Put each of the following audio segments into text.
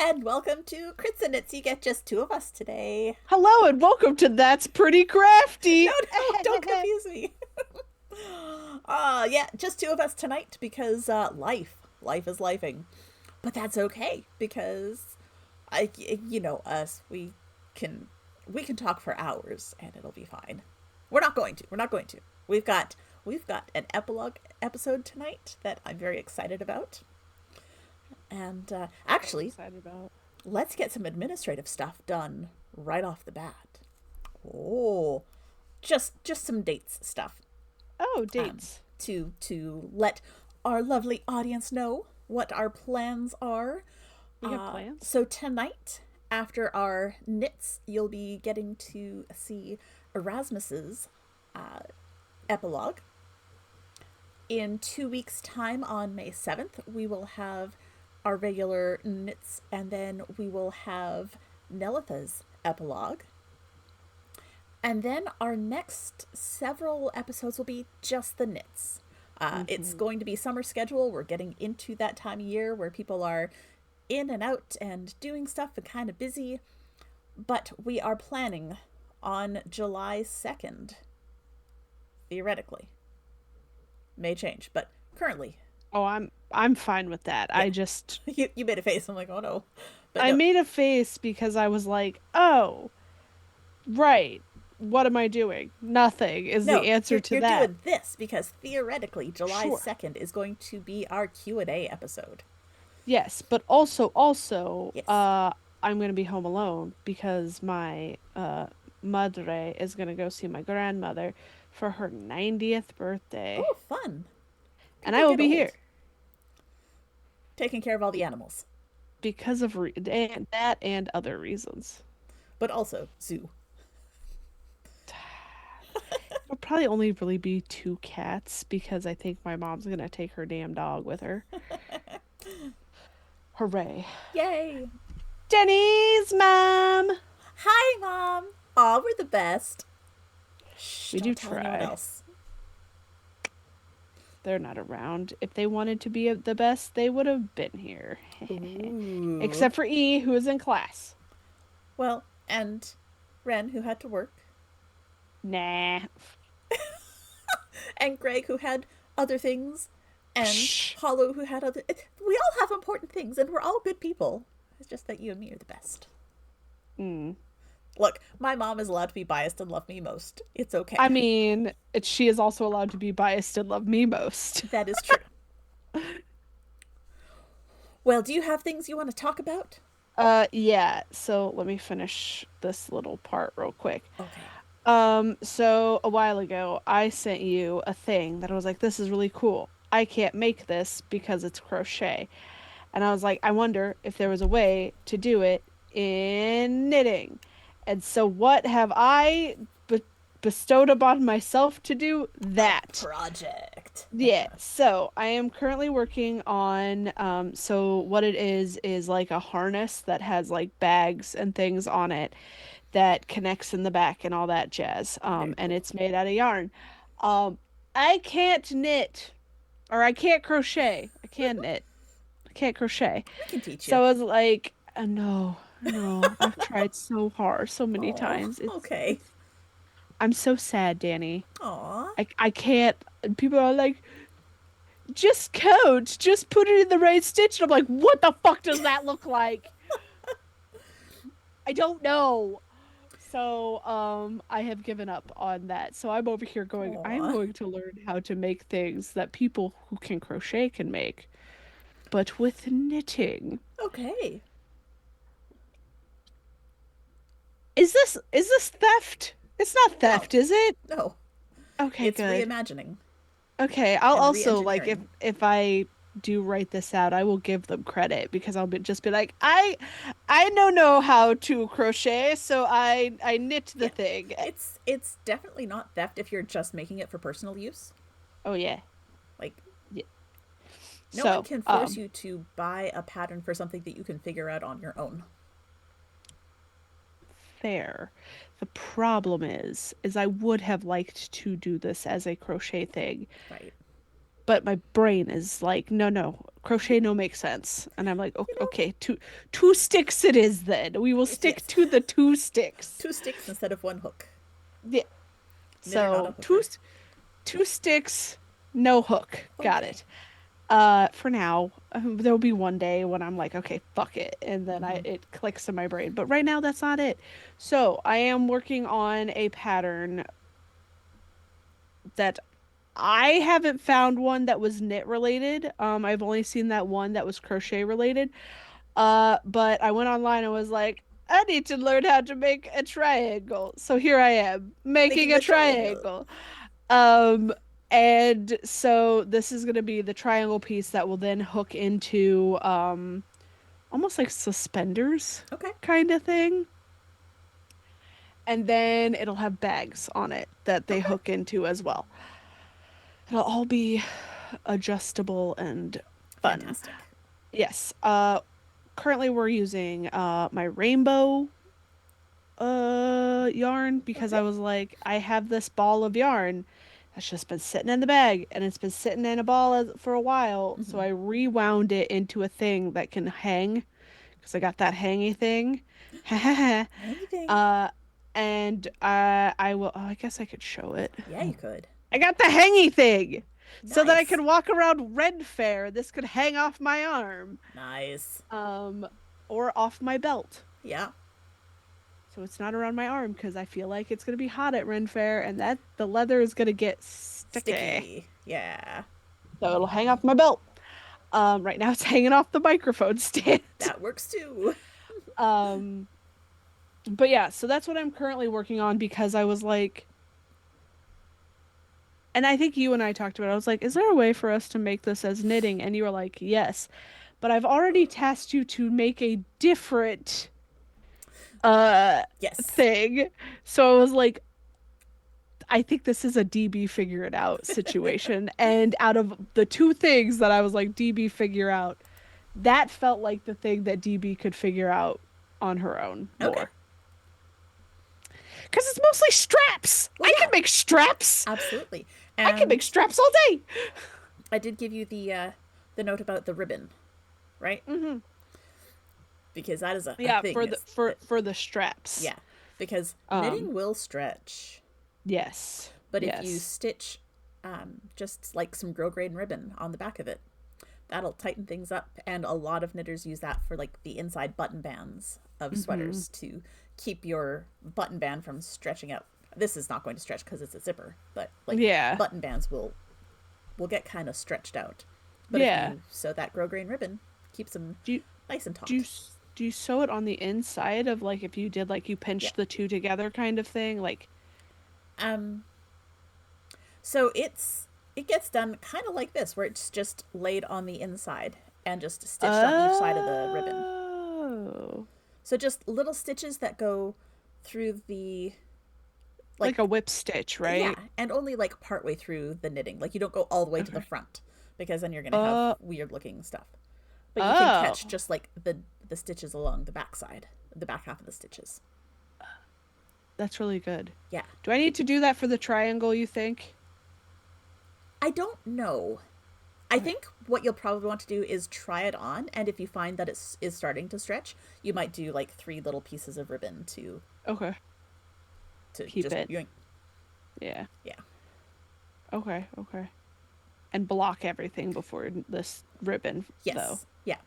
And welcome to Crits&Knits. You get just two of us today. Hello and welcome to That's Pretty No, Crafty. no, don't confuse me. Yeah, just two of us tonight because life is lifing. But that's okay because you know us. Can we can talk for hours and it'll be fine. We're not going to. We're not going to. We've got we've got an epilogue episode tonight that I'm very excited about. And So actually, excited about. let's get some administrative stuff done right off the bat. Oh, just some dates stuff. Oh, Um, dates. to let our lovely audience know what our plans are. We have plans. So tonight, after our knits, you'll be getting to see Erasmus's uh, epilogue. In 2 weeks' time, on May 7th, we will have our regular knits, and then we will have Nelitha's epilogue. And then our next several episodes will be just the knits. It's Mm-hmm. going to be summer schedule. We're getting into that time of year where people are in and out and doing stuff and kind of busy. But we are planning on July 2nd, theoretically. May change, but currently, Oh, I'm fine with that. yeah. You made a face. I'm like, oh no. But I no, made a face because I was like, "Oh, right. What am I doing? Nothing is the no, answer to you're that." doing this because theoretically July Sure. 2nd is going to be our Q&A episode. Yes, but also, Yes. I'm gonna be home alone because my madre is gonna go see my grandmother for her 90th birthday, Oh, fun. and People I will get be old here taking care of all the animals, because of that and other reasons. but also zoo. It'll probably only really be two cats because I think my mom's gonna take her damn dog with her. Hooray. Yay. Denny's mom! Hi, Mom. Aw, we're the best. Shh, We do don't tell anyone try. else. They're not around. If they wanted to be the best, they would have been here. Ooh. Except for E, who is in class. Well, and Ren, who had to work, Nah. and Greg, who had other things, and Shh. Hollow, who had other. We all have important things, and we're all good people. It's just that you and me are the best. Mm. Look, my mom is allowed to be biased and love me most. It's I okay. mean, she is also allowed to be biased and love me most. That is true. Well, do you have things you want to talk about? Yeah, so let me finish this little part real quick. Okay. So a while ago, I sent you a thing that I was like, this is really cool. I can't make this because it's crochet. And I was like, I wonder if there was a way to do it in knitting. And so what have I bestowed upon myself to do? A That. project. Yeah, so I am currently working on so what it is like a harness that has like bags and things on it that connects in the back and all that jazz. Very And cool. it's made out of yarn. Um I can't knit or I can't crochet. I can knit. I can't crochet. We can teach you. So I was like, no, no, I've tried so hard so many Oh, times. It's okay. it's I'm so sad, Danny. Aw. I can't and people are like just code, just put it in the right stitch. And I'm like, what the fuck does that look like? I don't know. So, I have given up on that. So I'm over here going, I'm Aw. going to learn how to make things that people who can crochet can make, but with knitting. Okay. Is this theft? It's not No, theft, is it? no. Okay, It's good. reimagining Okay, I'll and also like if re-engineering. if I do write this out, I will give them credit because just be like, I know how to crochet, so I knit the Yeah. thing. It's definitely not theft if you're just making it for personal use. Oh yeah. Like Yeah. no one So, can force you to buy a pattern for something that you can figure out on your own. fair. The problem is I would have liked to do this as a crochet thing, Right. but my brain is like, no, crochet no makes sense. And I'm like, You know, okay, two sticks it is then. We will stick yes, to the two sticks. 2 sticks instead of one hook. Yeah. Knitter, not a So hooker. two sticks, no hook. Got Okay. it. For now, there'll be one day when I'm like, okay, fuck it, and then Mm-hmm. it clicks in my brain. But right now, that's not it. So I am working on a pattern that I haven't found one that was knit related. I've only seen that one that was crochet related. But I went online and was like, I need to learn how to make a triangle. So here I am making Making a the triangle. triangle. Um, and so this is going to be the triangle piece that will then hook into almost like suspenders Okay. kind of thing. And then it'll have bags on it that they Okay. hook into as well. It'll all be adjustable and fun. Fantastic. Yes. Currently we're using my rainbow yarn because Okay. I was like, I have this ball of yarn that's just been sitting in the bag and it's been sitting in a ball for a while. So Mm-hmm. I rewound it into a thing that can hang because I got that hangy thing. Anything. uh, and I will. Oh, I guess I could show it. Yeah, you could. I got the hangy thing so that I Nice. could walk around Red Fair. This could hang off my arm, Nice. um, or off my belt. Yeah. So it's not around my arm because I feel like it's gonna be hot at Ren Fair and that the leather is gonna get sticky. Sticky. Yeah. So it'll hang off my belt. Right now it's hanging off the microphone stand. That works too. um, but yeah, so that's what I'm currently working on because I was like, and I think you and I talked about it. I was like, is there a way for us to make this as knitting? And you were like, yes. But I've already tasked you to make a different uh Yes. thing. So I was like, I think this is a DB figure it out situation. And out of the two things that I was like, DB figure out, that felt like the thing that DB could figure out on her own Okay. more. Because it's mostly straps. Well, I can yeah, make straps. absolutely. I can make And straps all day. I did give you the note about the ribbon, right? Hmm. Because that is a Yeah, thing. for the Is for the straps. yeah, because Um, knitting will stretch, yes. but if you Yes. stitch just like some grosgrain ribbon on the back of it, that'll tighten things up. And a lot of knitters use that for like the inside button bands of Hmm. sweaters to keep your button band from stretching out. This is not going to stretch because it's a zipper, but like Yeah. button bands will get kind of stretched out. But if Yeah. you sew that grosgrain ribbon, keeps them Do you nice and do you taut. do you sew it on the inside of like if you did like you Yeah. pinched the two together kind of thing? Like, Um. So it gets done kind of like this, where it's just laid on the inside and just stitched on each side of the ribbon. oh, So just little stitches that go through the like like a whip stitch, yeah, right? and only like partway through the knitting. Like you don't go all the way to the Okay. front because then you're gonna have Uh, weird looking stuff. But you can catch oh, just like the stitches along the back side, the back half of the stitches. that's really good. Yeah. Do I need to do that for the triangle, you think? I don't know. I Okay. think what you'll probably want to do is try it on, and if you find that it is starting to stretch, you might do like 3 little pieces of ribbon Okay. to Keep just it. yoink. Yeah. Yeah. Okay. Okay. And block everything before this ribbon, though. Yes. Yeah. Okay.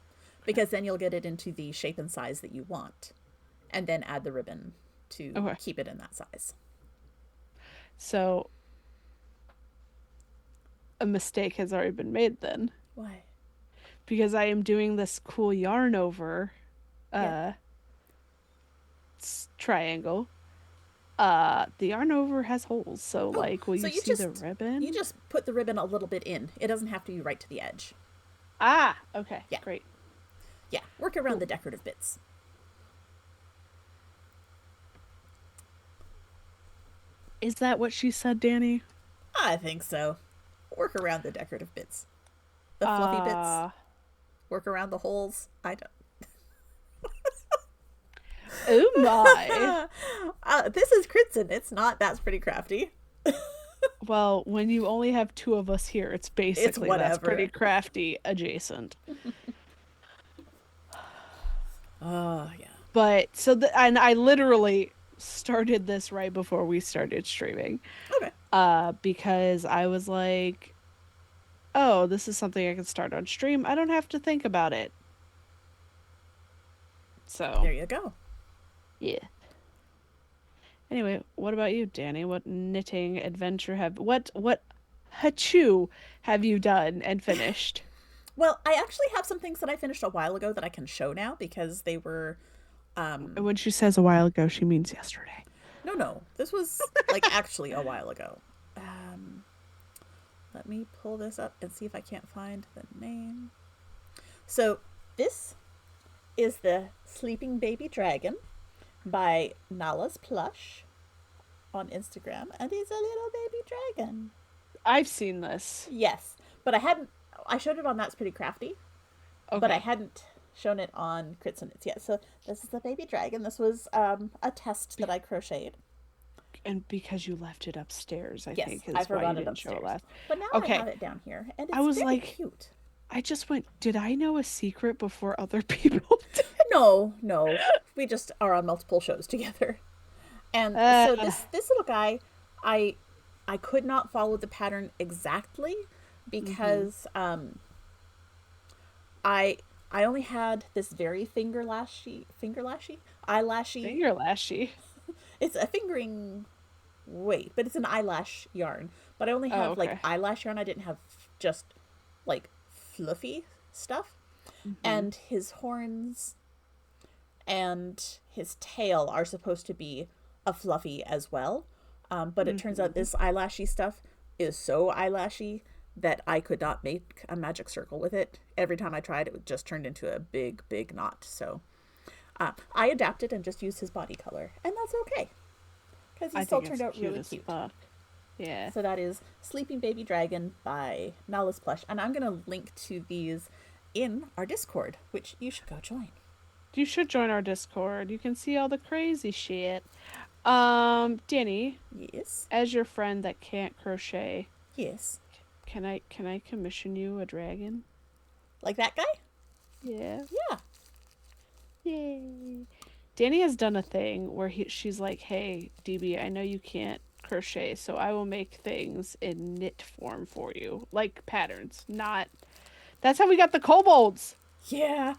Because then you'll get it into the shape and size that you want, and then add the ribbon to Okay. keep it in that size. So a mistake has already been made then, Why? because I am doing this cool yarn over Yeah. uh triangle. The yarn over has holes, so Oh, like, will so you see the you ribbon? just put the ribbon a little bit in. It doesn't have to be right to the edge. Ah, okay, Yeah. great, Yeah. Work around cool. the decorative bits. Is that what she said, Danny? I think so. Work around the decorative bits. The fluffy bits. Uh, Work around the holes. I don't. oh my. This is Crits&Knits. It's not. That's pretty crafty. Well, when you only have two of us here, it's It's basically that's pretty whatever. crafty adjacent. Oh, yeah. But so and I literally started this right before we started streaming. Okay. Because I was like, oh, this is something I can start on stream. I don't have to think about it. So, There you go. yeah. Anyway, what about you, Danny? What knitting adventure what hachu have you done and finished? Well, I actually have some things that I finished a while ago that I can show now because they were And when she says a while ago, she means yesterday. no, no. This was like actually a while ago. Um Let me pull this up and see if I can't find the name. So, this is the Sleeping Baby Dragon by Nala's Plush on Instagram, and he's a little baby dragon. I've seen this. Yes, but I hadn't. I showed it on That's Pretty Crafty, but I Okay. hadn't shown it on Crits&Knits yet. So this is the baby dragon. This was a test that I crocheted. And because you left it upstairs, I Yes, think I is why you forgot it didn't show it upstairs, last. but now I Okay. have it down here, and I it's was very like, cute. I just went, did I know a secret before other people did? No, no, we just are on multiple shows together. And so Uh, this little guy, I I could not follow the pattern exactly mm-hmm. because I only had this very eyelashy. Finger lashy. It's a fingering weight, but it's an eyelash yarn. But I only Oh, have like okay. eyelash yarn. I didn't have just like fluffy stuff. Mm-hmm. And his horns and his tail are supposed to be a fluffy as well. But it turns out Mm-hmm. this eyelashy stuff is so eyelashy that I could not make a magic circle with it. Every time I tried, it just turned into a big, big knot. So I adapted and just used his body color, and that's okay because he I still think turned it's out cute really as cute. fuck. Yeah. So that is Sleeping Baby Dragon by Nala's Plush, and I'm gonna link to these in our Discord, which you should go join. You should join our Discord. You can see all the crazy shit. Danny, Yes, as your friend that can't crochet, yes, can I commission you a dragon? like that guy. Yeah. Yeah. Yay. Danny has done a thing where she's like, "Hey, DB, I know you can't crochet, so I will make things in knit form for you, like patterns, not." That's how we got the kobolds. Yeah.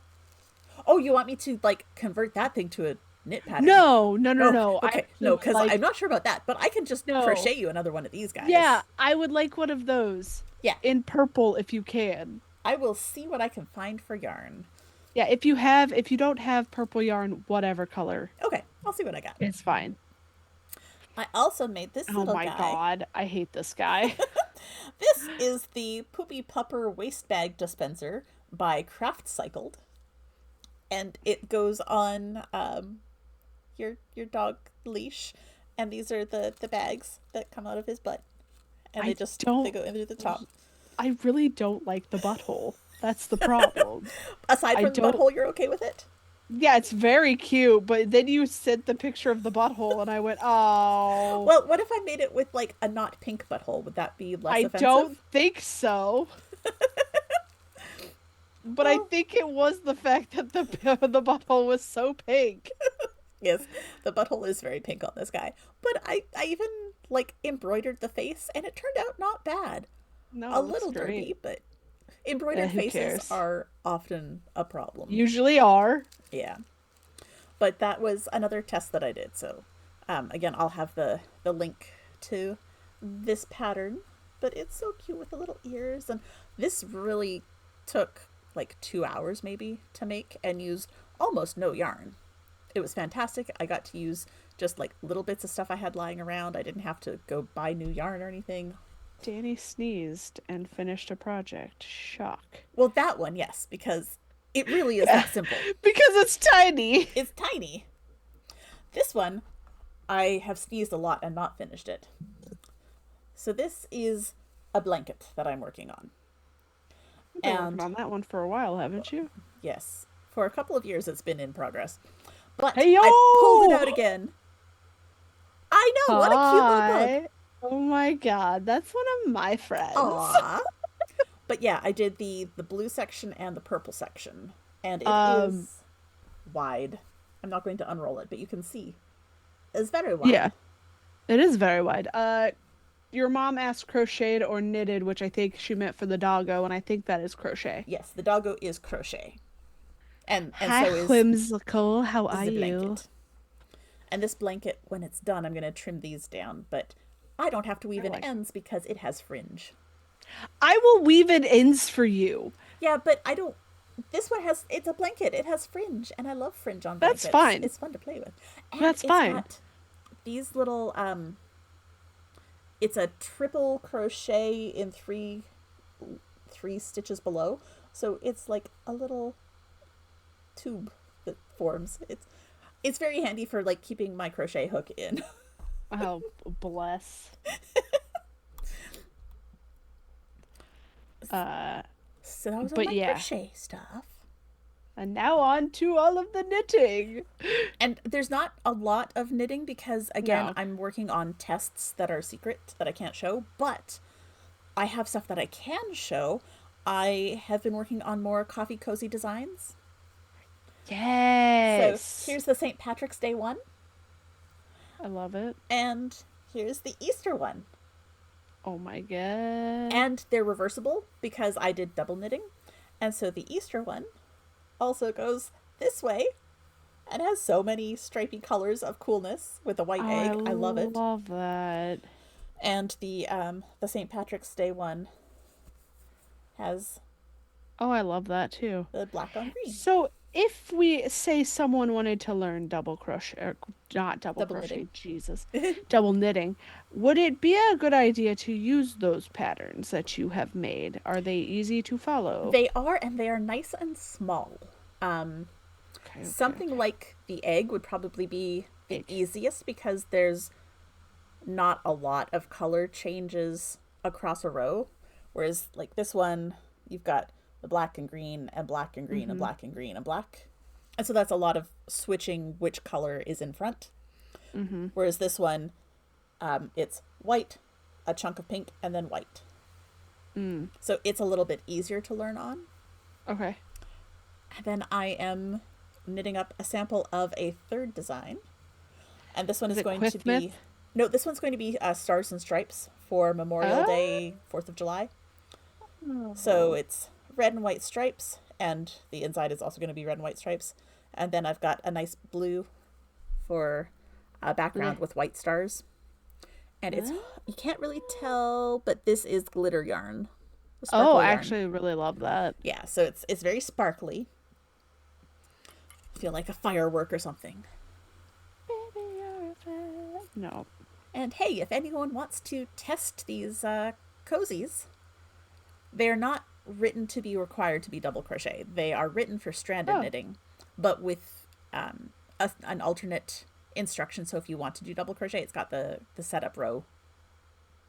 Oh, you want me to like convert that thing to a knit pattern? No, no, no, Oh, no. I okay. actually No, would because I'm like not sure about that, but I can just no. crochet you another one of these Yeah, guys. I would like one of those Yeah. in purple if you can. I will see what I can find for yarn. Yeah, if you don't have purple yarn, whatever color, Okay, I'll see what I got. it's fine. I also made this Oh little my guy. God, I hate this guy. This is the Poopy Pupper Waste Bag Dispenser by Craft Cycled, and it goes on your dog leash, and these are the bags that come out of his butt, and I they don't go in through the top. I really don't like the butthole. That's the problem. Aside I from the don't. butthole, you're okay with it? Yeah, it's very cute, but then you sent the picture of the butthole, and I went, "Oh, Well, what if I made it with like a not pink butthole? Would that be less I don't offensive? think so." But I Well, think it was the fact that the the butthole was so pink. yes, the butthole is very pink on this guy. But I even like embroidered the face, and it turned out not bad. No, A it looks little great. dirty, but embroidered Who faces cares? are often a problem. Usually are. Yeah. But that was another test that I did. So, again, I'll have the link to this pattern. But it's so cute with the little ears. And this really took like 2 hours maybe to make and used almost no yarn. It was fantastic. I got to use just like little bits of stuff I had lying around. I didn't have to go buy new yarn or anything. Danny sneezed and finished a project. Shock. Well, that one, yes, because it really is Yeah, that simple. because it's tiny. It's tiny. This one, I have sneezed a lot and not finished it. So this is a blanket that I'm working on. You've been working And on that one for a while, haven't you? yes, for a couple of years it's been in progress. But Hey I pulled it yo! out again. I know, what a cute little bug. Hi. Oh my God, that's one of my friends. Aww. But yeah, I did the blue section and the purple section, and it Um, is wide. I'm not going to unroll it, but you can see it's very yeah, wide. it is very wide. Your mom asked crocheted or knitted, which I think she meant for the doggo, and I think that is crochet. Yes, the doggo is crochet, and Hi, so whimsical. How is are the you? blanket. And this blanket, when it's done, I'm going to trim these down, but I don't have to weave I in like. ends because it has fringe. I will weave in ends for you. Yeah, but I don't. This one has. It's a blanket. It has fringe, and I love fringe on That's blankets. fine. It's fun to play with, and That's it's fine. got these little. It's a triple crochet in three stitches below, so it's like a little tube that forms. It's very handy for like keeping my crochet hook in. Oh, bless. Uh, So that was all but my yeah. crochet stuff. And now on to all of the knitting. And there's not a lot of knitting because, again, No. I'm working on tests that are secret that I can't show, but I have stuff that I can show. I have been working on more coffee cozy designs. So Yes. here's the St. Patrick's Day one, I love it. and here's the Easter one. Oh my God. And they're reversible because I did double knitting. And so the Easter one also goes this way and has so many stripy colors of coolness with a white Oh, I egg. I love it. love that. And the St. Patrick's Day one has Oh, I love that too. the black on green. So, if we say someone wanted to learn double crochet, or not double Double knitting. crochet, Jesus, double knitting, would it be a good idea to use those patterns that you have made? Are they easy to follow? They are, and they are nice and small. Um, Okay, okay, Something okay. like the egg would probably be the Egg. easiest because there's not a lot of color changes across a row. Whereas, like this one, you've got the black and green and black and green and Mm-hmm. black and green and black. And so that's a lot of switching which color is in front. Mm-hmm. Whereas this one, it's white, a chunk of pink, and then white. Mm. So it's a little bit easier to learn on. Okay. And then I am knitting up a sample of a third design. And this one Is is it going to Quithmith? be. No, this one's going to be Stars and Stripes for Memorial Day, 4th of July. So Oh. it's red and white stripes, and the inside is also going to be red and white stripes. And then I've got a nice blue for a background Bleh. with white stars. And it's, Bleh. you can't really tell, but this is glitter yarn, Oh, sparkle I yarn. actually really love that. Yeah, so it's very sparkly. Feel like a firework or something. Baby, you're a no. And hey, if anyone wants to test these cozies, they're not written to be required to be double crochet. They are written for stranded Oh, knitting, but with an alternate instruction. So if you want to do double crochet, it's got the setup row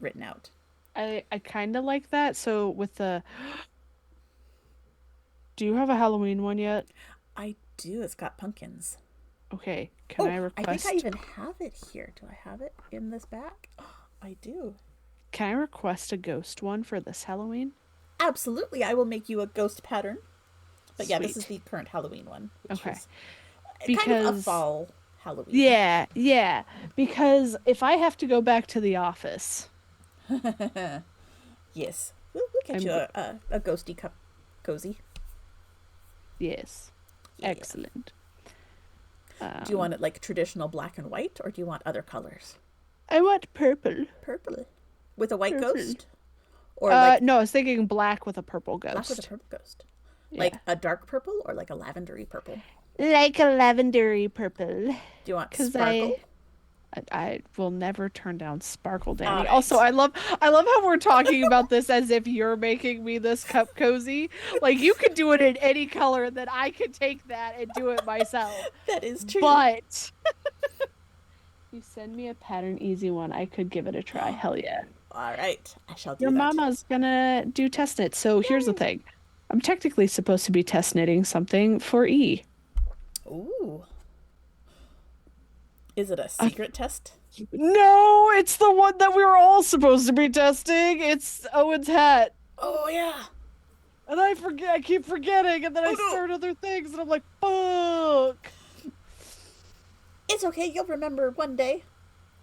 written out. I kind of like that. So with the, do you have a Halloween one yet? I do. It's got pumpkins. Okay, can Oh, I I think I request even have it here. Do I have it in this bag? I do. can I request a ghost one for this Halloween? Absolutely, I will make you a ghost pattern. But yeah, this is Sweet. the current Halloween one, which Okay. is kind of a Because fall Halloween. yeah, yeah, because if I have to go back to the office, Yes, we'll get I'm you go a ghosty cup cozy. yes. Yeah. Excellent. Do you Um, want it like traditional black and white, or do you want other colors? I want purple. Purple with a white Purple. ghost, or like No, I was thinking black with a purple black with a ghost. purple ghost, like Yeah. a dark purple or like a lavendery purple. Like a lavendery purple. Do you want 'Cause sparkle? I will never turn down Sparkle All Danny. Also, right. I love how we're talking about this as if you're making me this cup cozy. Like you could do it in any color, and then I could take that and do it myself. That is true. But you send me a pattern easy one, I could give it a try. Hell yeah. All right, I shall Your do that. mama's gonna do test knit. So here's the Yay! thing. I'm technically supposed to be test knitting something for E. Ooh, Is it a I secret test? No, it's the one that we were all supposed to be testing. It's Owen's hat. Oh, yeah. And I forget, I keep forgetting, and then I Oh, no. start other things, and I'm like, fuck. It's okay. You'll remember one day.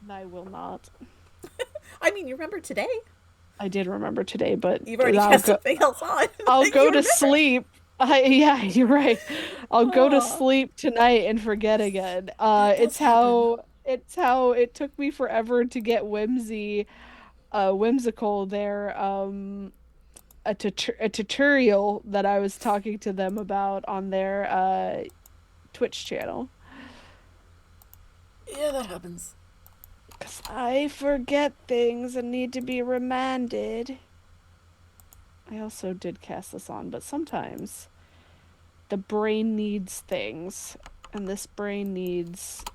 And I will not. I mean, you remember today. I did remember today, but You've already I'll had go. something else on. I'll You go to remember. sleep. Yeah, you're right. I'll go to Oh, sleep tonight and forget again. that does happen. It's how it took me forever to get whimsical there. A tutorial that I was talking to them about on their Twitch channel. Yeah, that happens. 'Cause I forget things and need to be reminded. I also did cast this on, but sometimes the brain needs things, and this brain needs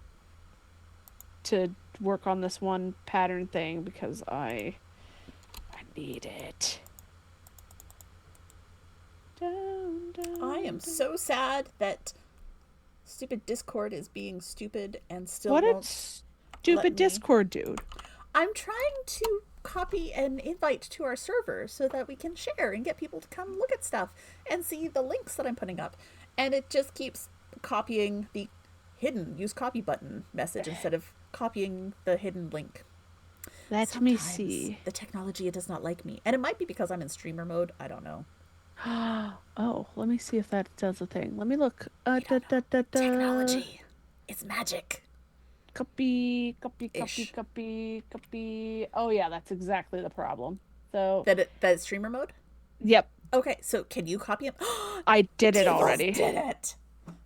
to work on this one pattern thing because I need it. Down, I down, am down. so sad that stupid Discord is being stupid and still What did won't let stupid me. Discord dude? I'm trying to copy an invite to our server so that we can share and get people to come look at stuff and see the links that I'm putting up. And it just keeps copying the hidden use copy button message instead of copying the hidden link. Let me Sometimes see. the technology it does not like me. And it might be because I'm in streamer mode. I don't know. Oh, let me see if that does a thing. Let me look. We don't know. Da, da, da. Technology. It's magic. Copy, copy, copy, Ish. copy, copy. Oh yeah, that's exactly the problem. So, That is streamer mode? yep, Okay, so can you copy him? I did it Deagles already. did it.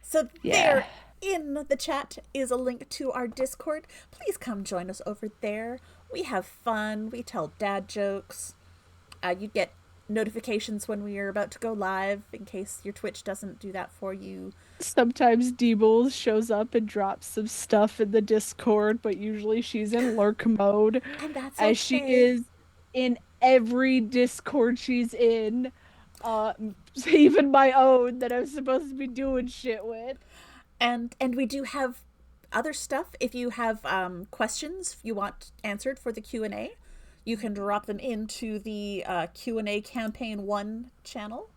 So Yeah. there in the chat is a link to our Discord. Please come join us over there. We have fun. We tell dad jokes. You get notifications when we are about to go live in case your Twitch doesn't do that for you. Sometimes Deebles shows up and drops some stuff in the Discord, but usually she's in lurk mode, And that's as she okay. is in every Discord she's in. Uh, Even my own that I'm supposed to be doing shit with. And we do have other stuff. If you have questions you want answered for the Q&A, you can drop them into the Q&A campaign 1 channel.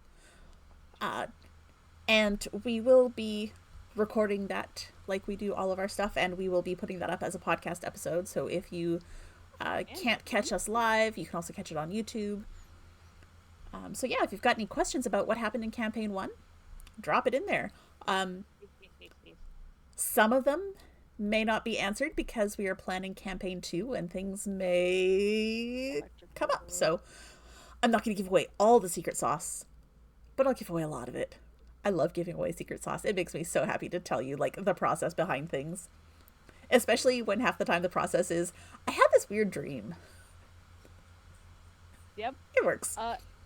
And we will be recording that like we do all of our stuff, and we will be putting that up as a podcast episode. So if you can't catch us live, you can also catch it on YouTube. So yeah, if you've got any questions about what happened in campaign 1, drop it in there. Some of them may not be answered because we are planning campaign 2 and things may come up. So I'm not going to give away all the secret sauce, but I'll give away a lot of it. I love giving away secret sauce. It makes me so happy to tell you like the process behind things. Especially when half the time the process is, I had this weird dream. Yep. It works.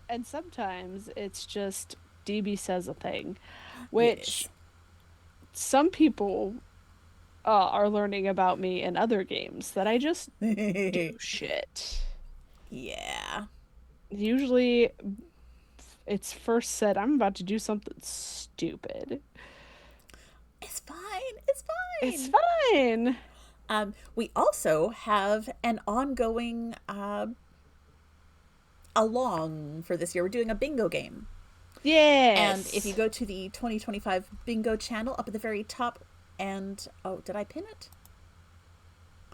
And sometimes it's just DB says a thing, Yes. which some people are learning about me in other games that I just do shit. Yeah. Usually it's first said, I'm about to do something stupid. It's fine. It's It's fine. fine. We also have an ongoing along for this year. We're doing a bingo game. And if you Yes. go to the 2025 bingo channel up at the very top, and oh, did I pin it?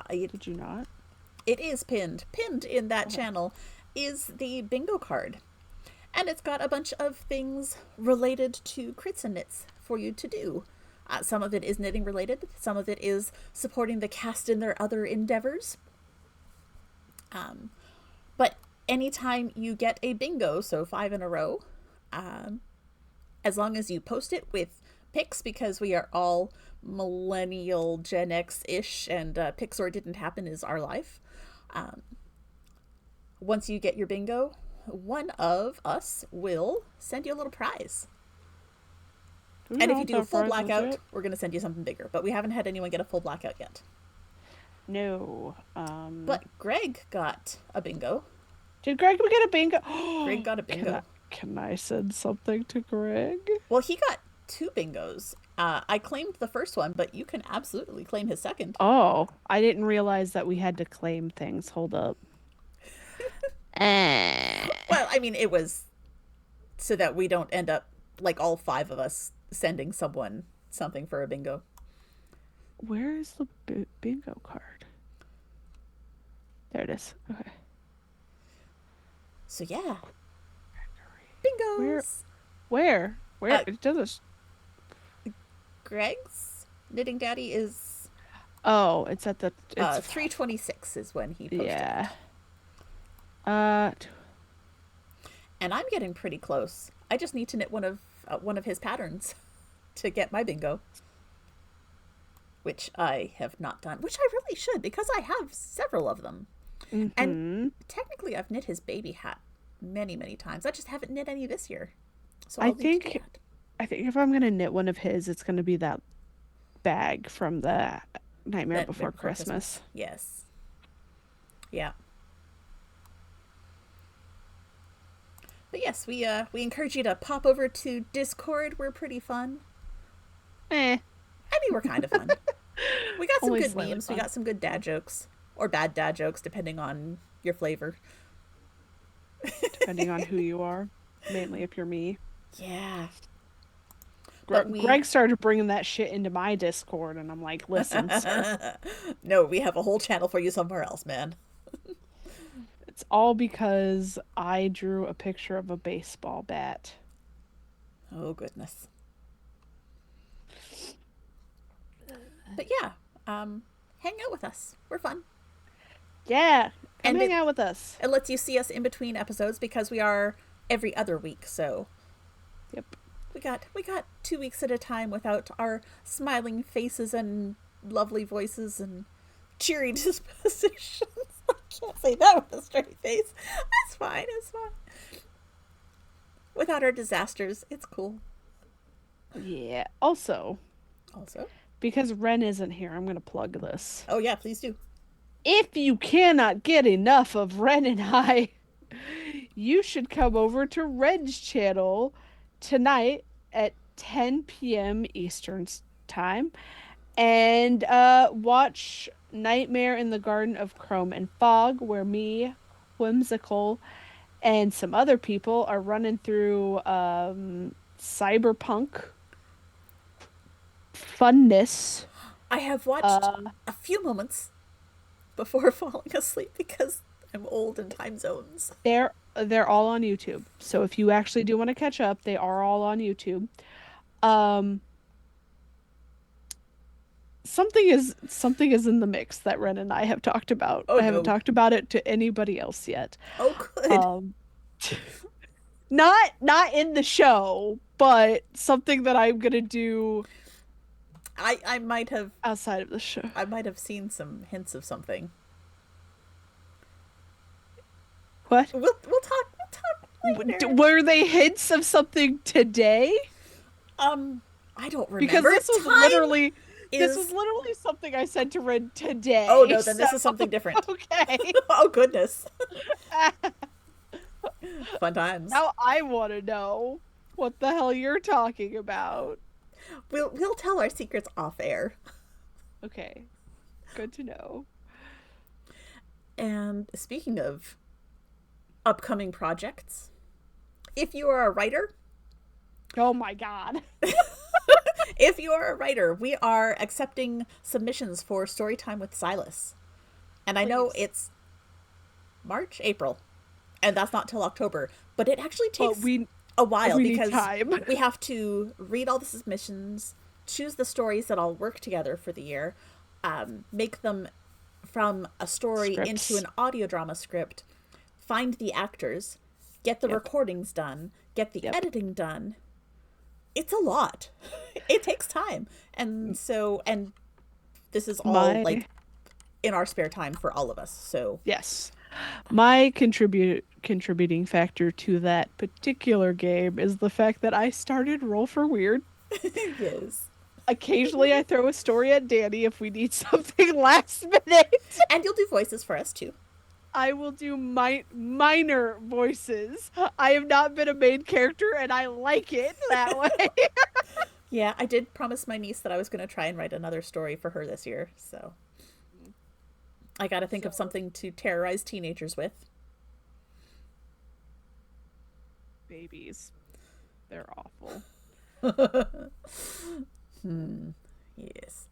Did you not? It is pinned. Pinned in that Oh. channel is the bingo card. And it's got a bunch of things related to Crits&Knits for you to do. Some of it is knitting related, some of it is supporting the cast in their other endeavors. But anytime you get a bingo, so 5 in a row, as long as you post it with pics, because we are all millennial Gen X ish, and Pixar didn't happen is our life. Once you get your bingo, one of us will send you a little prize. Do we And know if you what do a that full prize was blackout, yet? we're going to send you something bigger. But we haven't had anyone get a full blackout yet. No. But Greg got a bingo. Did Greg get a bingo? Greg got a Can bingo. can I send something to Greg? Well, he got 2 bingos. I claimed the first one, but you can absolutely claim his second. Oh, I didn't realize that we had to claim things. Hold up. Eh. Well, I mean, it was so that we don't end up like all five of us sending someone something for a bingo. Where is the bingo card? There it is. Okay. So yeah, Where? bingos. Where? It doesn't. Greg's Knitting Daddy is Oh, it's at the. It's 326 is when he posted yeah. it. Uh, And I'm getting pretty close. I just need to knit one of his patterns to get my bingo, which I have not done, which I really should because I have several of them. And technically, I've knit his baby hat many, many times. I just haven't knit any this year. So I'll need to do that. I think if I'm gonna knit one of his, it's gonna be that bag from the Nightmare Before Christmas. Yes. Yeah. But yes, we encourage you to pop over to Discord. We're pretty fun. Eh. I mean, we're kind of fun. We got some Only good slightly memes. fun. We got some good dad jokes. Or bad dad jokes, depending on your flavor. Depending on who you are. Mainly if you're me. Yeah. But Greg started bringing that shit into my Discord, and I'm like, listen, sir. No, we have a whole channel for you somewhere else, man. It's all because I drew a picture of a baseball bat. Oh, goodness. But yeah, hang out with us. We're fun. Yeah, And hang out with us. It lets you see us in between episodes because we are every other week. So Yep. we got 2 weeks at a time without our smiling faces and lovely voices and cheery dispositions. I can't say that with a straight face. It's fine. It's fine. Without our disasters, it's cool. Yeah. Also, Also, because Ren isn't here, I'm gonna plug this. oh yeah, please do. If you cannot get enough of Ren and I, you should come over to Ren's channel tonight at 10 p.m. Eastern time and watch Nightmare in the Garden of Chrome and Fog, where me, Whimsical, and some other people are running through cyberpunk funness. I have watched a few moments before falling asleep because I'm old in time zones. They're all on YouTube. So if you actually do want to catch up, they are all on YouTube. Something is in the mix that Ren and I have talked about. Oh, I haven't no. talked about it to anybody else yet. Oh, good. Not in the show, but something that I'm gonna do I might have outside of the show. I might have seen some hints of something. What? We'll talk later. Were they hints of something today? I don't remember. Because this was is... literally something I said to Ren today. Oh no, then this is something different. Okay. Oh goodness. Fun times. Now I want to know what the hell you're talking about. We'll tell our secrets off air. Okay. Good to know. And speaking of upcoming projects, if you are a writer, oh my god. if you are a writer, we are accepting submissions for Storytime with Silas. And I know it's March, April, and that's not till October, but it actually takes a while because we have to read all the submissions, choose the stories that all work together for the year, make them from a story into an audio drama script, find the actors, get the recordings done, get the editing done. It's a lot. It takes time. And this is all like in our spare time for all of us. So yes. My contributing factor to that particular game is the fact that I started Roll for Weird. Yes. Occasionally I throw a story at Danny if we need something last minute. And you'll do voices for us too. I will do minor voices. I have not been a main character and I like it that way. Yeah, I did promise my niece that I was going to try and write another story for her this year, so I got to think of So, something to terrorize teenagers with. babies, they're awful. Yes.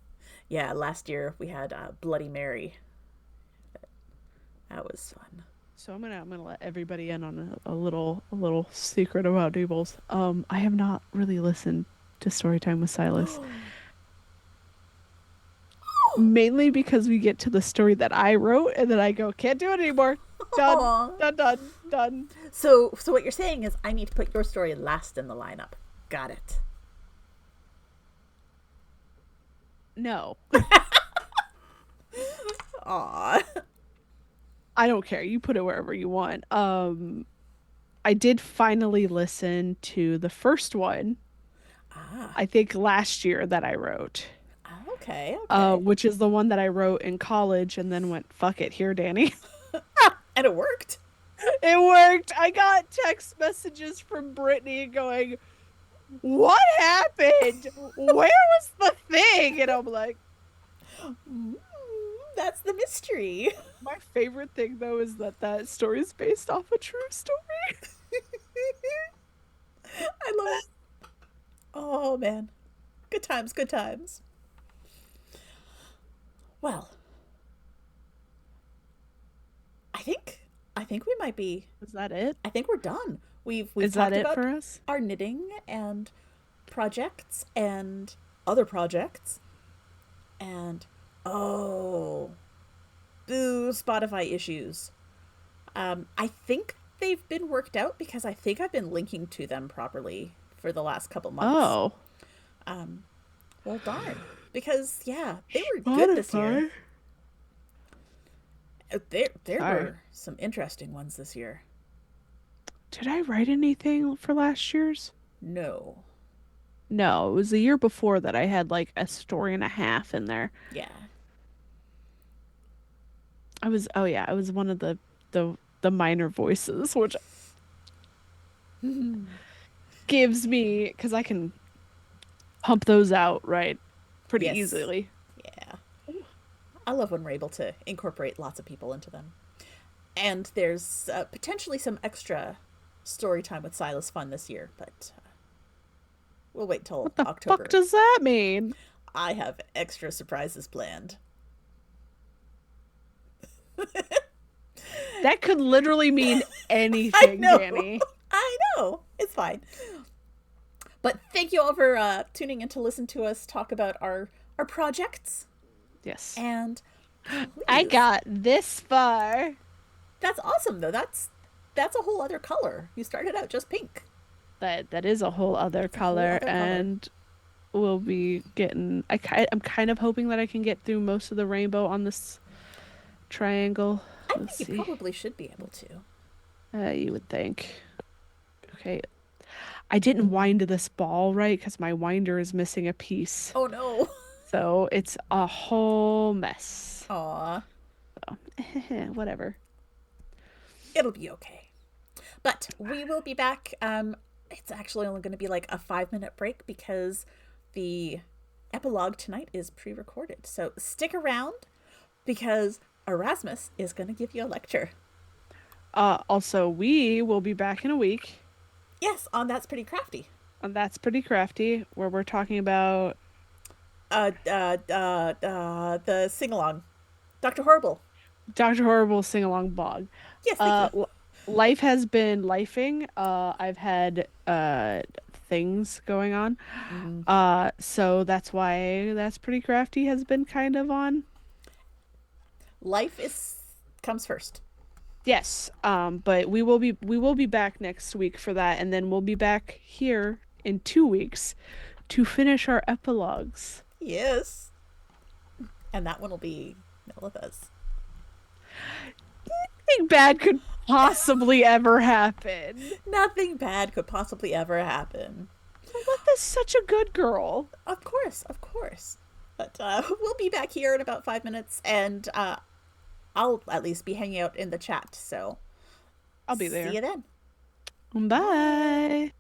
Yeah, last year we had Bloody Mary. That was fun. So I'm gonna let everybody in on a little secret about Doobles. I have not really listened to Storytime with Silas, mainly because we get to the story that I wrote and then I go, can't do it anymore. Done, Aw. done, done, done. So what you're saying is I need to put your story last in the lineup. Got it. No, Aw. I don't care. You put it wherever you want. I did finally listen to the first one, Ah. I think last year that I wrote, Okay, okay. which is the one that I wrote in college and then went, fuck it, here, Danny. And it worked. It worked. I got text messages from Brittany going, what happened? Where was the thing? And I'm like, Mm, that's the mystery. my favorite thing though is that that story is based off a true story. I love it. Oh man. Good times, good times. Well, I think I think we might be Is that it? I think we're done. We've Is that talked it about for us? our knitting and projects and other projects and oh, boo Spotify issues. I think they've been worked out because I think I've been linking to them properly for the last couple months. Oh, Well, darn. Because yeah, they were good this year. Spotify. There Sorry. were some interesting ones this year. Did I write anything for last year's? No. No, it was the year before that I had like a story and a half in there. Yeah. Oh yeah, I was one of the minor voices, which gives me because I can pump those out right pretty Yes. easily. Yeah. I love when we're able to incorporate lots of people into them. And there's potentially some extra story time with Silas fun this year, but we'll wait till What the fuck October. does that mean? I have extra surprises planned. That could literally mean I anything, know. Danny. I know. It's fine. But thank you all for tuning in to listen to us talk about our projects. Yes. And I please, got this far. that's awesome though. That's a whole other color. You started out just pink. That is a whole other That's a whole color, other color. and we'll be getting. I'm kind of hoping that I can get through most of the rainbow on this triangle. I Let's think you see. probably should be able to. You would think. Okay. I didn't wind this ball right because my winder is missing a piece. Oh no. So it's a whole mess. Aw. So, whatever. It'll be okay. But we will be back. It's actually only going to be like a 5 minute break because the epilogue tonight is pre recorded. So stick around because Erasmus is going to give you a lecture. Also, we will be back in a week, Yes, on That's Pretty Crafty. and that's pretty crafty, where we're talking about The sing along. Dr. Horrible. Dr. Horrible sing along blog. Yes, thank Uh, you. l- Life has been lifing. I've had things going on. Mm-hmm. So that's why that's pretty crafty has been kind of on. Life is comes first. Yes. But we will be back next week for that, and then we'll be back here in 2 weeks to finish our epilogues. Yes. And that one will be Melitha's. Nothing bad could possibly ever happen. Nothing bad could possibly ever happen. Melissa's such a good girl. Of course, of course. But we'll be back here in about 5 minutes, and I'll at least be hanging out in the chat. So I'll be see there. you then. Bye.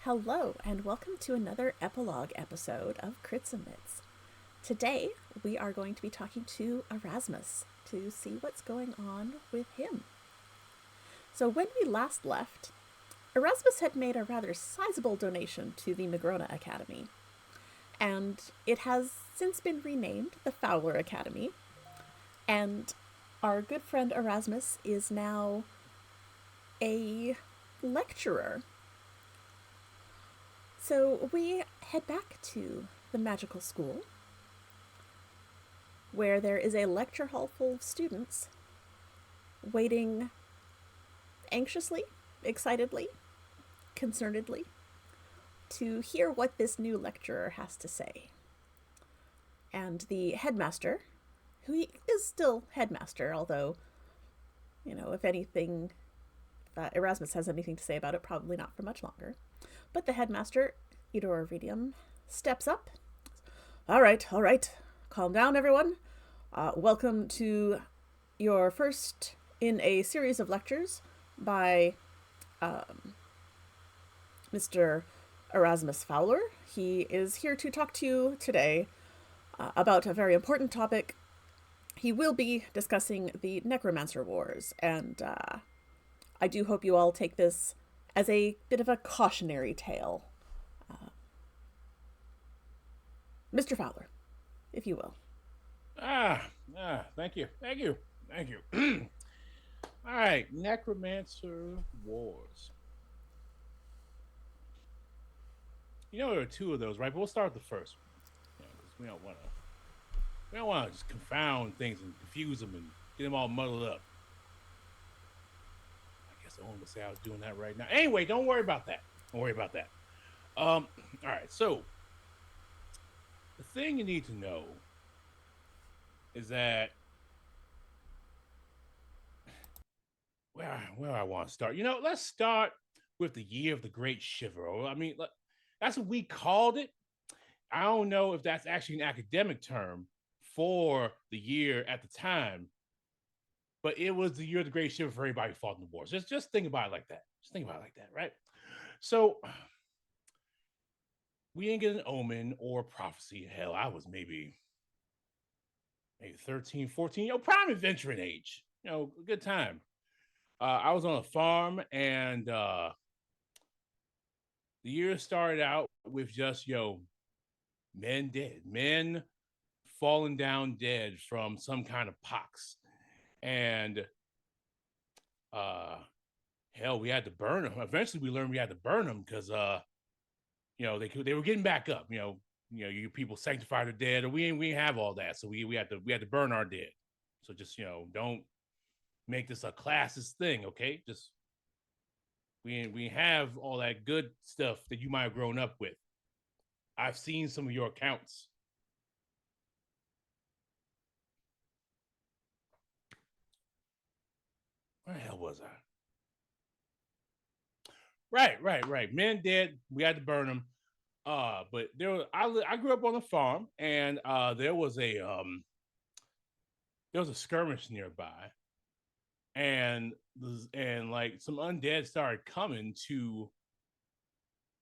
Hello, and welcome to another epilogue episode of Crits&Knits. Today, we are going to be talking to Erasmus to see what's going on with him. So, when we last left, Erasmus had made a rather sizable donation to the Negrona Academy, and it has since been renamed the Fowler Academy. And our good friend Erasmus is now a lecturer. So we head back to the magical school, where there is a lecture hall full of students waiting anxiously, excitedly, concernedly to hear what this new lecturer has to say. And the headmaster, who is still headmaster, although, if anything, if Erasmus has anything to say about it, probably not for much longer. But the headmaster, Eudora Redium, steps up. All right, calm down, everyone. Welcome to your first in a series of lectures by Mr. Erasmus Fowler. He is here to talk to you today about a very important topic. He will be discussing the Necromancer Wars, and I do hope you all take this as a bit of a cautionary tale. Mr. Fowler, if you will. Thank you. All right, Necromancer Wars. There are two of those, right? But we'll start with the first one, because we don't want to just confound things and confuse them and get them all muddled up. I guess I won't say I was doing that right now. Anyway, don't worry about that. All right, so the thing you need to know is that where I want to start. Let's start with the year of the Great Shiver. I mean, that's what we called it. I don't know if that's actually an academic term for the year at the time, but it was the year of the Great Shiver for everybody who fought in the wars. Just think about it like that. Right? So we didn't get an omen or prophecy. Hell, I was maybe 13, 14, prime adventuring age. A good time. I was on a farm, and the year started out with just men falling down dead from some kind of pox, and hell, we had to burn them. Eventually, we learned we had to burn them because they were getting back up. You people sanctify their dead, or we didn't have all that, so we had to burn our dead. So just don't make this a classist thing, okay? Just we have all that good stuff that you might have grown up with. I've seen some of your accounts. Where the hell was I? Right. Men dead. We had to burn them. But I grew up on a farm, and there was a skirmish nearby, and like some undead started coming to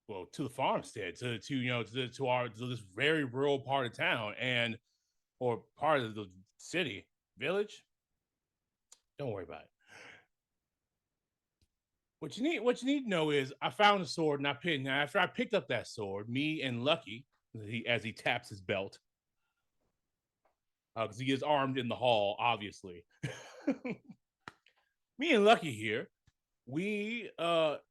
the farmstead, to this very rural part of town, or part of the city village. Don't worry about it. What you need to know is I found a sword, and after I picked up that sword, me and Lucky, as he taps his belt, because he is armed in the hall, obviously. Me and Lucky here, we took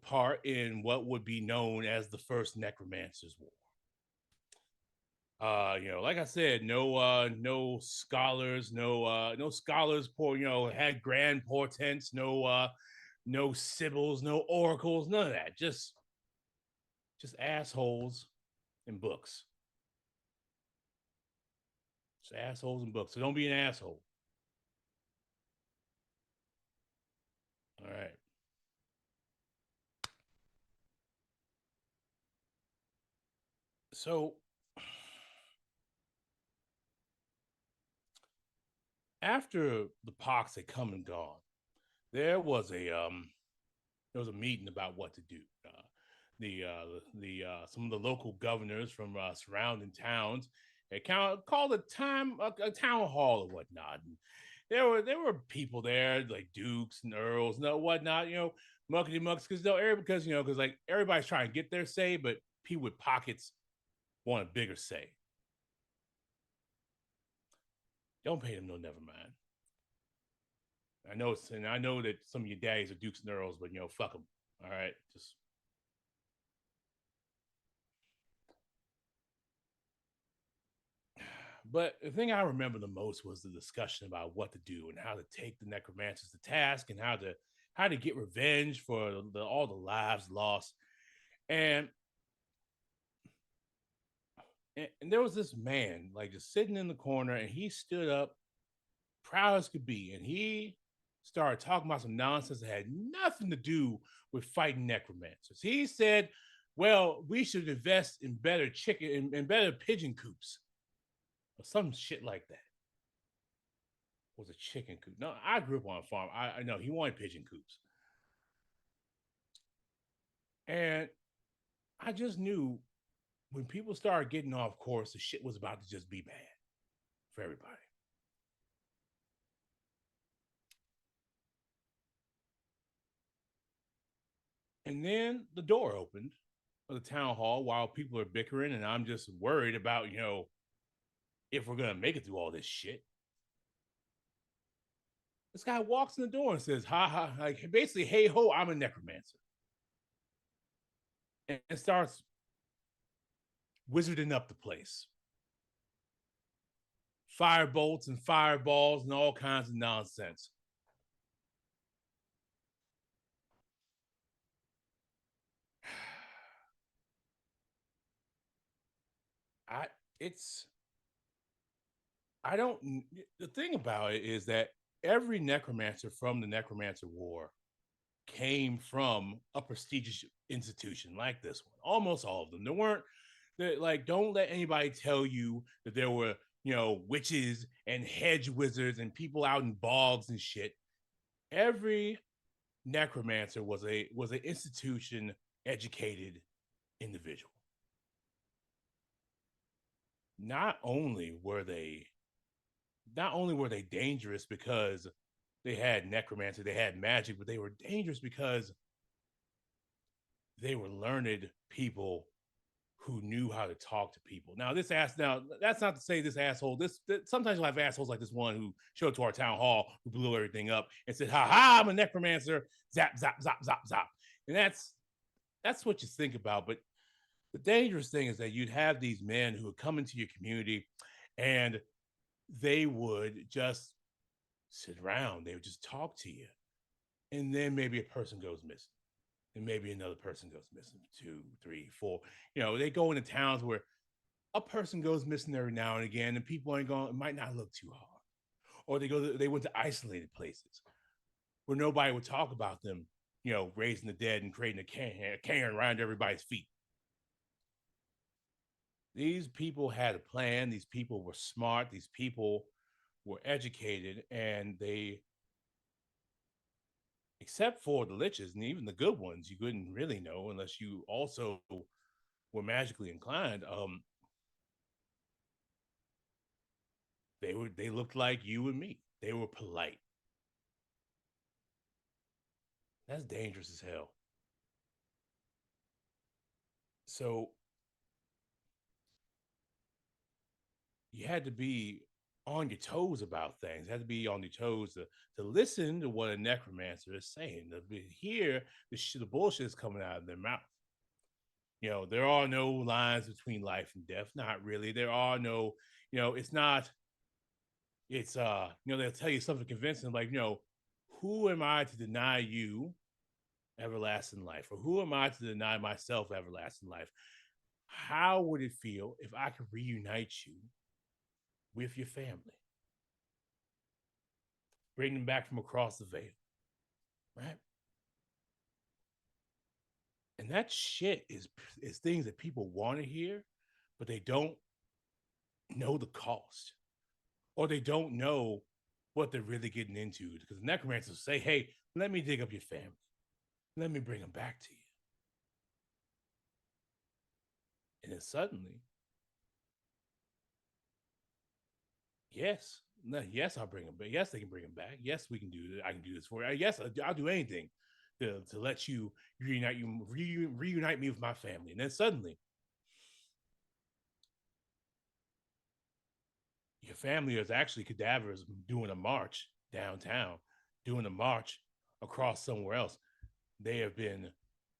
part in what would be known as the First Necromancer's War. Like I said, no scholars, no scholars had grand portents, no sibyls, no oracles, none of that. Just assholes and books. Just assholes and books. So don't be an asshole. All right. So After the pox had come and gone, there was a meeting about what to do. The some of the local governors from surrounding towns had called a town hall or whatnot. And there were people there like dukes and earls and whatnot. Muckety mucks because like everybody's trying to get their say, but people with pockets want a bigger say. Don't pay them no, never mind. I know that some of your daddies are dukes and earls, but fuck them. All right, just But the thing I remember the most was the discussion about what to do and how to take the necromancers to task and how to get revenge for all the lives lost. And, and there was this man like just sitting in the corner, and he stood up proud as could be, and he started talking about some nonsense that had nothing to do with fighting necromancers. He said, "Well, we should invest in better chicken and better pigeon coops." Or some shit like that. Was a chicken coop. No, I grew up on a farm. I know he wanted pigeon coops. And I just knew when people started getting off course, the shit was about to just be bad for everybody. And then the door opened of the town hall while people are bickering, and I'm just worried about, if we're gonna make it through all this shit. This guy walks in the door and says, "Ha ha!" Like basically, "Hey ho, I'm a necromancer," and starts wizarding up the place. Fire bolts and fireballs and all kinds of nonsense. I it's I don't. The thing about it is that every necromancer from the Necromancer War came from a prestigious institution like this one. Almost all of them. There weren't like. Don't let anybody tell you that there were witches and hedge wizards and people out in bogs and shit. Every necromancer was an institution educated individual. Not only were they dangerous because they had necromancy, they had magic, but they were dangerous because they were learned people who knew how to talk to people. Now, that's not to say this asshole. Sometimes you'll have assholes like this one who showed up to our town hall, who blew everything up and said, "Ha ha, I'm a necromancer." Zap, zap, zap, zap, zap. And that's what you think about. But the dangerous thing is that you'd have these men who would come into your community, and they would just sit around. They would just talk to you. And then maybe a person goes missing. And maybe another person goes missing. 2, 3, 4. They go into towns where a person goes missing every now and again, and people ain't going, it might not look too hard. Or they went to isolated places where nobody would talk about them, raising the dead and creating a cairn around everybody's feet. These people had a plan. These people were smart. These people were educated, and they, except for the liches and even the good ones, you couldn't really know unless you also were magically inclined. They looked like you and me. They were polite. That's dangerous as hell. So you had to be on your toes about things. You had to be on your toes to listen to what a necromancer is saying, to hear the bullshit is coming out of their mouth. There are no lines between life and death. Not really. There are no, it's not, they'll tell you something convincing like, who am I to deny you everlasting life? Or who am I to deny myself everlasting life? How would it feel if I could reunite you with your family? Bring them back from across the veil, right? And that shit is things that people want to hear, but they don't know the cost, or they don't know what they're really getting into. Because the necromancers say, hey, let me dig up your family. Let me bring them back to you. And then suddenly, yes, no, yes, I'll bring them back. Yes, they can bring them back. Yes, we can do it. I can do this for you. Yes, I'll do anything to let you reunite me with my family. And then suddenly, your family is actually cadavers doing a march downtown, doing a march across somewhere else. They have been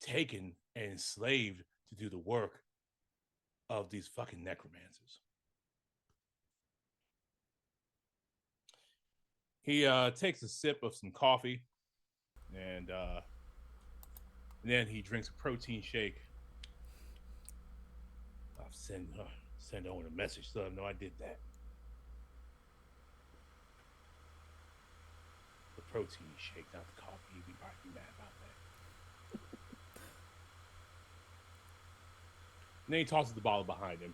taken and enslaved to do the work of these fucking necromancers. He takes a sip of some coffee and then he drinks a protein shake. I'll send Owen a message so I know I did that. The protein shake, not the coffee. He'd be mad about that. And then he tosses the bottle behind him.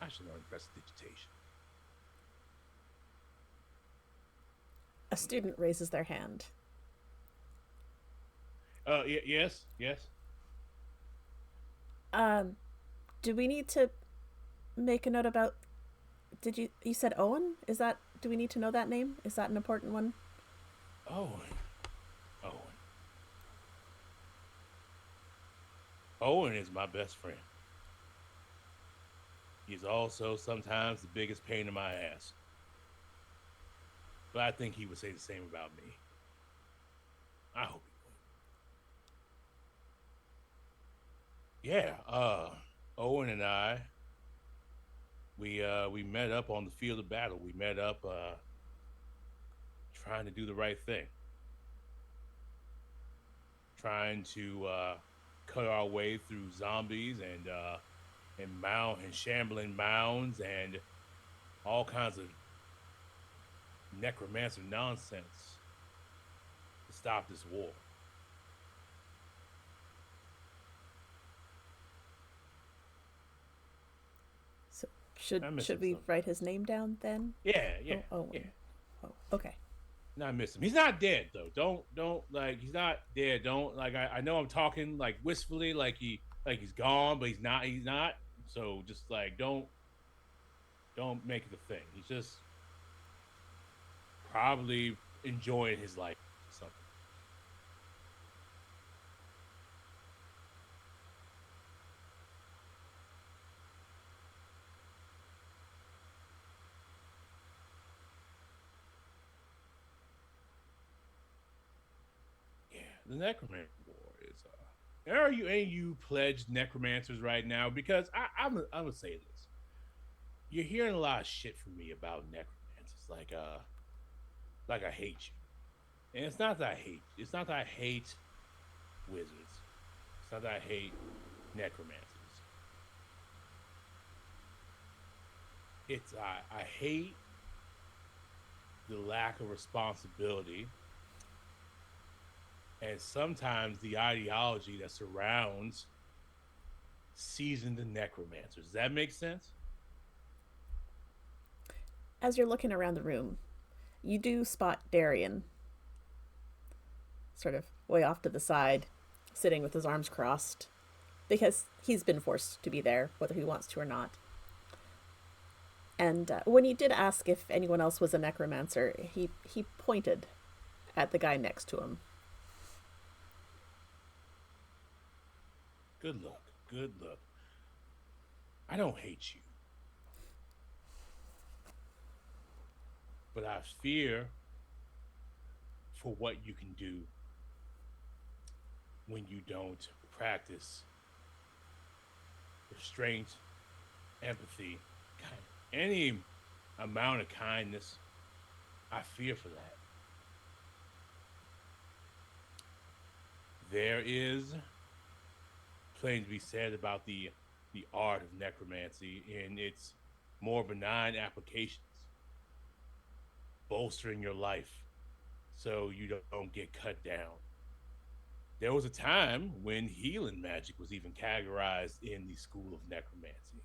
I should learn prestidigitation. A student raises their hand. Yes. Do we need to make a note about? You said Owen? Is that? Do we need to know that name? Is that an important one? Owen is my best friend. He's also sometimes the biggest pain in my ass. But I think he would say the same about me. I hope he would. Yeah, Owen and I, we met up on the field of battle. We met up trying to do the right thing. Trying to cut our way through zombies and shambling mounds and all kinds of necromancer nonsense to stop this war. So should we write his name down then? Yeah. Oh, yeah. Oh, okay. No, I miss him. He's not dead though. Don't like he's not dead. Don't like I know I'm talking like wistfully like he's gone, but he's not. So just like don't make it a thing. He's just probably enjoying his life or something. Yeah, the Necromancer War is are you any you pledged necromancers right now? Because I'm gonna say this. You're hearing a lot of shit from me about necromancers, like I hate you. And it's not that I hate. It's not that I hate wizards. It's not that I hate necromancers. It's I hate the lack of responsibility and sometimes the ideology that surrounds seasoned necromancers. Does that make sense? As you're looking around the room, you do spot Darian, sort of way off to the side, sitting with his arms crossed, because he's been forced to be there, whether he wants to or not. And when you did ask if anyone else was a necromancer, he pointed at the guy next to him. Good luck. Good luck. I don't hate you. But I fear for what you can do when you don't practice restraint, empathy, any amount of kindness. I fear for that. There is plenty to be said about the art of necromancy in its more benign applications, bolstering your life so you don't get cut down. There was a time when healing magic was even categorized in the school of necromancy.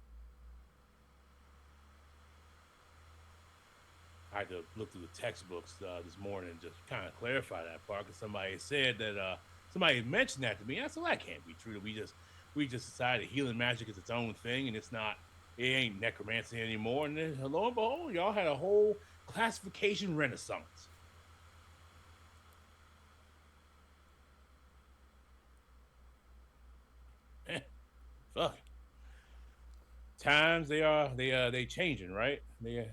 I had to look through the textbooks this morning and just kind of clarify that part because somebody said that somebody mentioned that to me. And I said, well, that can't be true. We just decided healing magic is its own thing and it ain't necromancy anymore. And then lo and behold, y'all had a whole classification renaissance. Fuck. Times they changing, right? Mm.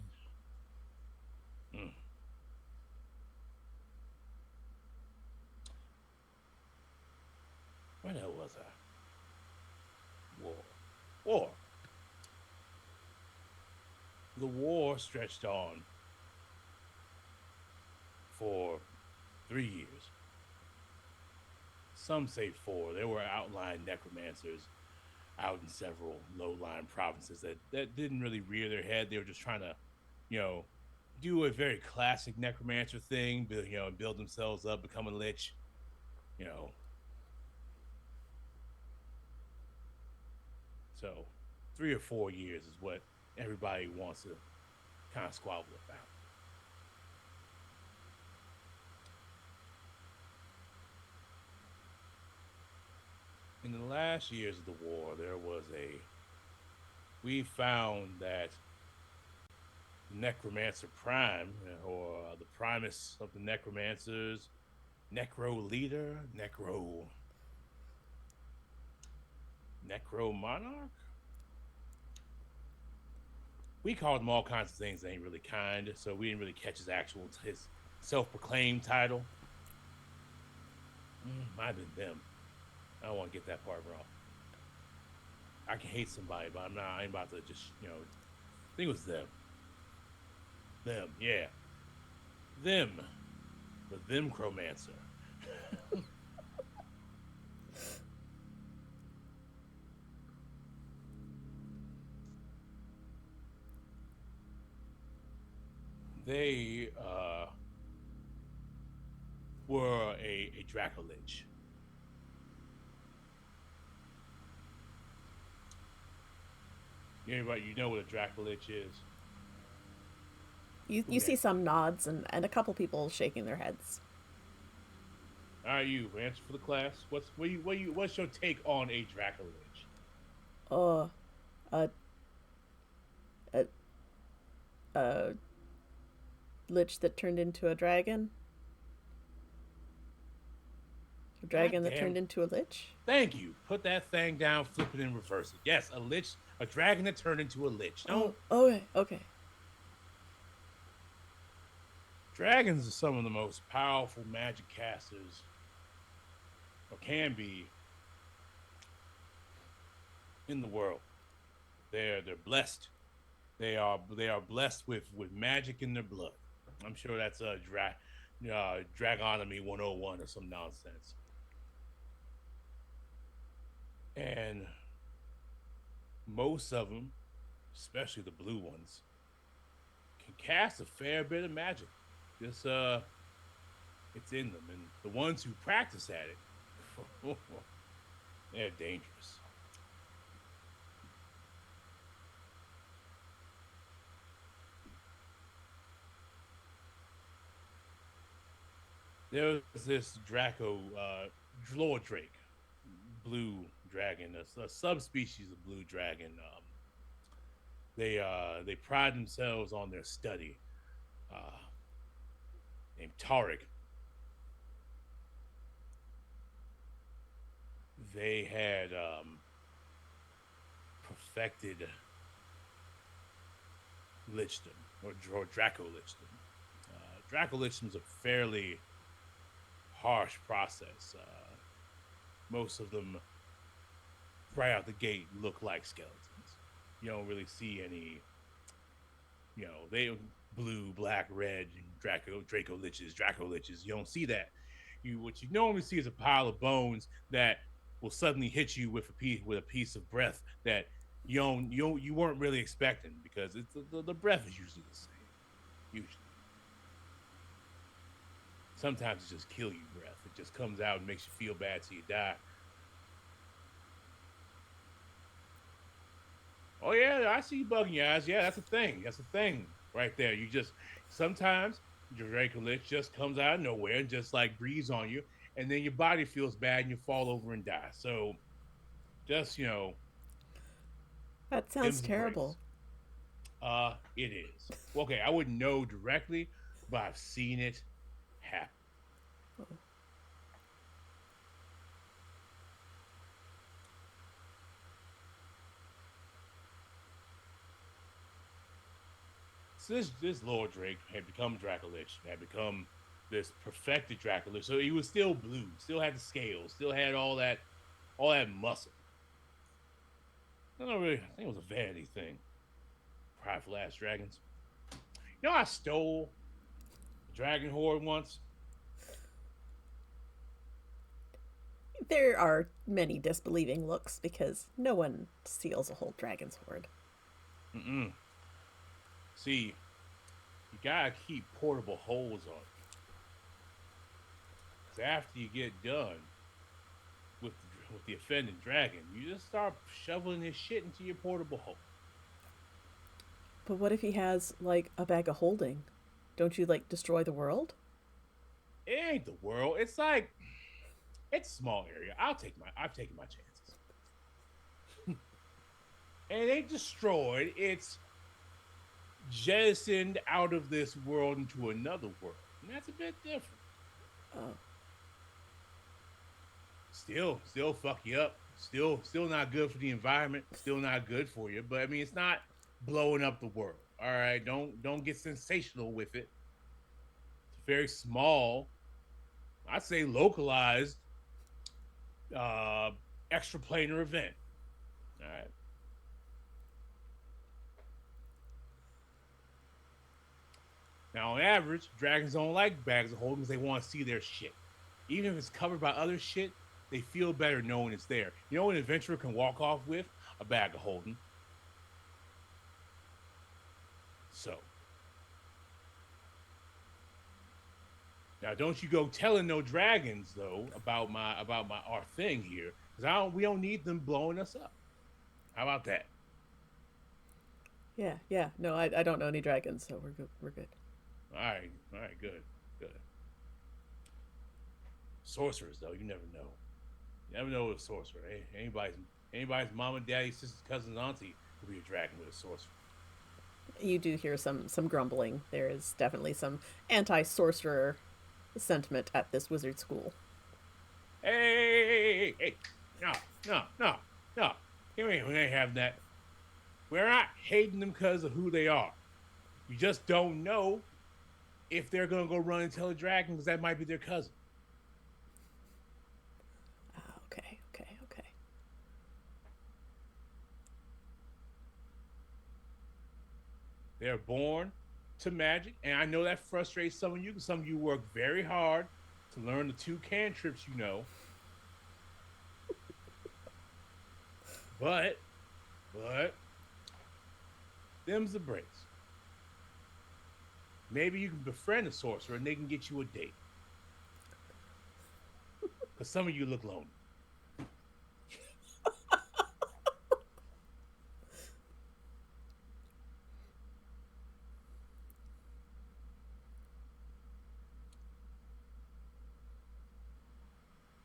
Where the hell was I? War. War. The war stretched on for 3 years. Some say 4. There were outlying necromancers out in several low-lying provinces that didn't really rear their head. They were just trying to, you know, do a very classic necromancer thing, build themselves up, become a lich, you know. So 3 or 4 years is what everybody wants to kind of squabble about. In the last years of the war, we found that Necromancer Prime, or the Primus of the Necromancers, Necro Leader, Necro Monarch. We called him all kinds of things that ain't really kind, so we didn't really catch his self-proclaimed title. Might have been them. I don't want to get that part wrong. I can hate somebody, but I ain't about to just, I think it was them. Them, yeah. Them. The Themcromancer. They were a Dracolich. Anybody, you know what a Dracolich is? You see some nods and a couple people shaking their heads. All right, you answer for the class. What's your take on a Dracolich? Uh, a, a, a lich that turned into a dragon? A dragon that turned into a lich? Thank you. Put that thing down, flip it, and reverse it. Yes, a dragon that turned into a lich. Oh, okay. Dragons are some of the most powerful magic casters, or can be, in the world. They're blessed. They are blessed with magic in their blood. I'm sure that's a Dragonomy 101 or some nonsense. And most of them, especially the blue ones, can cast a fair bit of magic. Just it's in them, and the ones who practice at it, they're dangerous. There was this Drake, blue dragon, a subspecies of blue dragon. They pride themselves on their study. Uh, Named Tariq. They had perfected lichdom or Draco lichdom. Draco lichdom is a fairly harsh process. Most of them, right out the gate, look like skeletons. You don't really see any. They blue, black, red, Draco liches. You don't see that. What you normally see is a pile of bones that will suddenly hit you with a piece of breath that you weren't really expecting, because it's the breath is usually the same. Usually, sometimes it's just kill you breath. It just comes out and makes you feel bad till you die. Oh yeah, I see you bugging your eyes. Yeah, that's a thing. That's a thing right there. You just sometimes your Dracolich just comes out of nowhere and just like breathes on you, and then your body feels bad and you fall over and die. So just That sounds them's the terrible. breaks. It is. Well, okay, I wouldn't know directly, but I've seen it happen. So this Lord Drake had become Dracolich, had become this perfected Dracolich. So he was still blue, still had the scales, still had all that muscle. I don't really. I think it was a vanity thing. Prideful ass dragons. You know, I stole a dragon horde once. There are many disbelieving looks because no one steals a whole dragon's hoard. Mm-mm. See, you gotta keep portable holes on it. Because after you get done with the offending dragon, you just start shoveling his shit into your portable hole. But what if he has, like, a bag of holding? Don't you, like, destroy the world? It ain't the world. It's like it's a small area. I've taken my chances. And it ain't destroyed. It's jettisoned out of this world into another world. And that's a bit different. Oh. Still fuck you up. Still not good for the environment. Still not good for you. But I mean, it's not blowing up the world. All right, don't get sensational with it. It's a very small, I'd say localized, uh, extraplanar event. All right. Now, on average, dragons don't like bags of holding because they want to see their shit. Even if it's covered by other shit, they feel better knowing it's there. You know, an adventurer can walk off with a bag of holding. So now, don't you go telling no dragons though about my our thing here, because I don't we don't need them blowing us up. How about that? Yeah, yeah. No, I don't know any dragons, so we're good. We're good. All right, good, good. Sorcerers though, you never know. You never know with a sorcerer. Eh? Anybody's mama, daddy, sisters, cousins, auntie could be a dragon with a sorcerer. You do hear some grumbling. There is definitely some anti-sorcerer sentiment at this wizard school. Hey! No, no, no, no. Here we ain't having that. We're not hating them because of who they are. You just don't know if they're gonna go run and tell a dragon because that might be their cousin. Ah, okay, okay, okay. They're born to magic, and I know that frustrates some of you because some of you work very hard to learn the two cantrips you know. But them's the breaks. Maybe you can befriend a sorcerer and they can get you a date. Because some of you look lonely.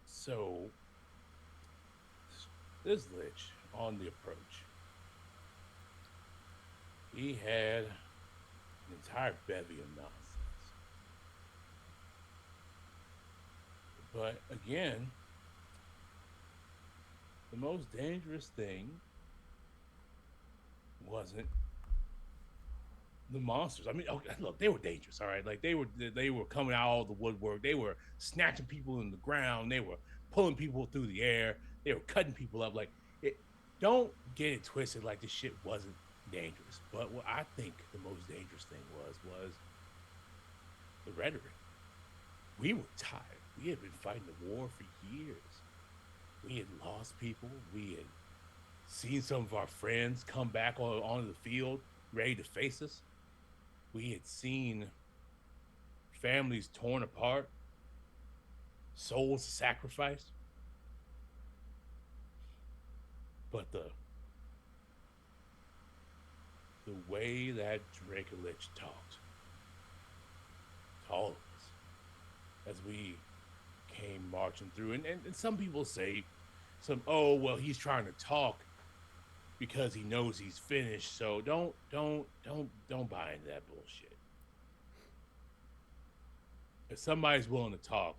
So this lich on the approach, he had an entire bevy of nonsense. But again, the most dangerous thing wasn't the monsters. I mean, okay, look, they were dangerous. All right, like they were coming out all the woodwork. They were snatching people in the ground. They were pulling people through the air. They were cutting people up. Like it. Don't get it twisted. Like this shit wasn't dangerous. But what I think the most dangerous thing was the rhetoric. We were tired. We had been fighting the war for years. We had lost people. We had seen some of our friends come back onto the field ready to face us. We had seen families torn apart. souls sacrificed. But the way that Dracolich talked to all of us as we came marching through, and some people say oh well, he's trying to talk because he knows he's finished, so don't buy into that bullshit. If somebody's willing to talk,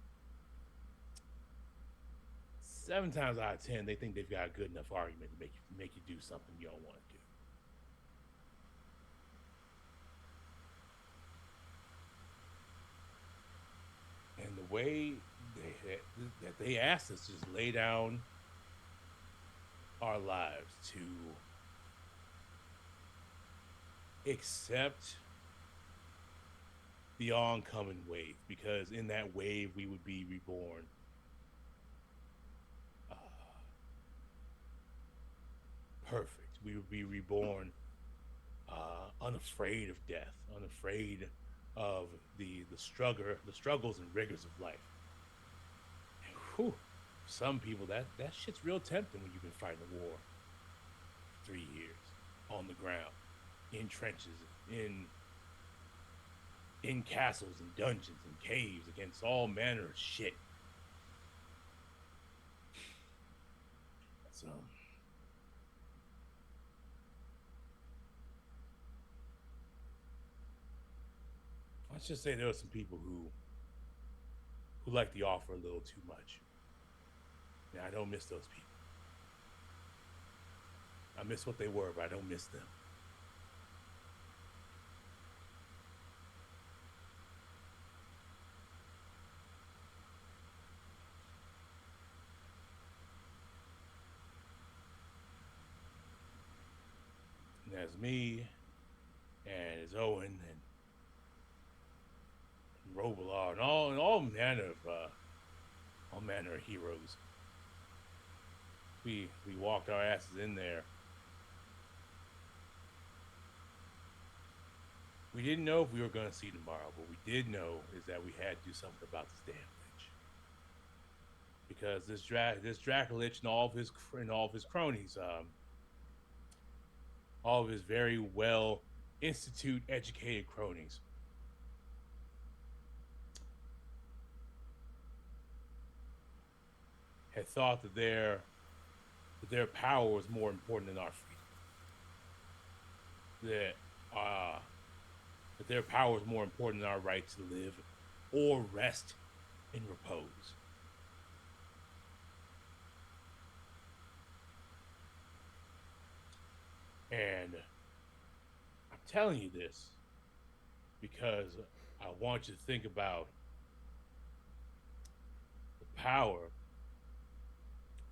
7 times out of 10 they think they've got a good enough argument to make you do something you don't want to do. And the way that they asked us to just lay down our lives to accept the oncoming wave, because in that wave we would be reborn. Perfect. We would be reborn unafraid of death, unafraid of the struggles and rigors of life. And whew, some people that shit's real tempting when you've been fighting a war for 3 years on the ground, in trenches, in castles and dungeons and caves against all manner of shit. So let's just say there are some people who like the offer a little too much. And I don't miss those people. I miss what they were, but I don't miss them. And that's me, and it's Owen, and Robillard, and all manner of heroes. We walked our asses in there. We didn't know if we were going to see tomorrow, but we did know is that we had to do something about this damn lich. Because this Dracolich and all of his cronies, all of his very well institute educated cronies, had thought that their power was more important than our freedom. That their power is more important than our right to live or rest in repose. And I'm telling you this because I want you to think about the power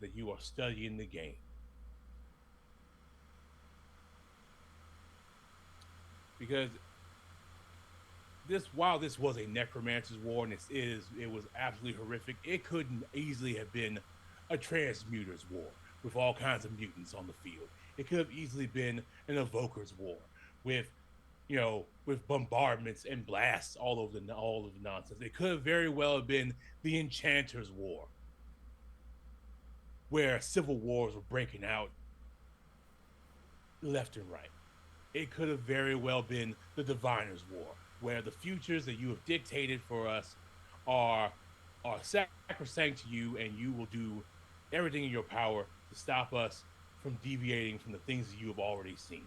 that you are studying the game. Because while this was a necromancer's war and it was absolutely horrific, it couldn't easily have been a transmuter's war with all kinds of mutants on the field. It could have easily been an evoker's war with bombardments and blasts all of the nonsense. It could have very well have been the enchanter's war, where civil wars were breaking out left and right. It could have very well been the diviner's war, where the futures that you have dictated for us are sacrosanct to you, and you will do everything in your power to stop us from deviating from the things that you have already seen.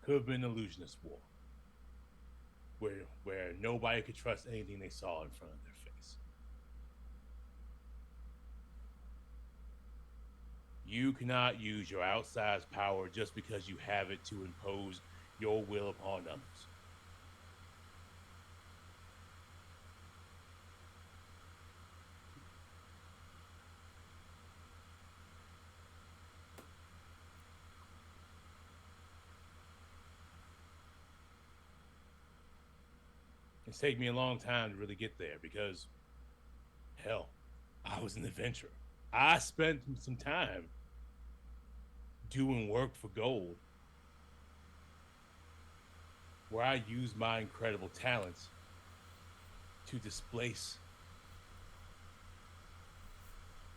Could have been an illusionist war, where nobody could trust anything they saw in front of their face. You cannot use your outsized power just because you have it to impose your will upon others. It's taken me a long time to really get there because, hell, I was an adventurer. I spent some time doing work for gold where I use my incredible talents to displace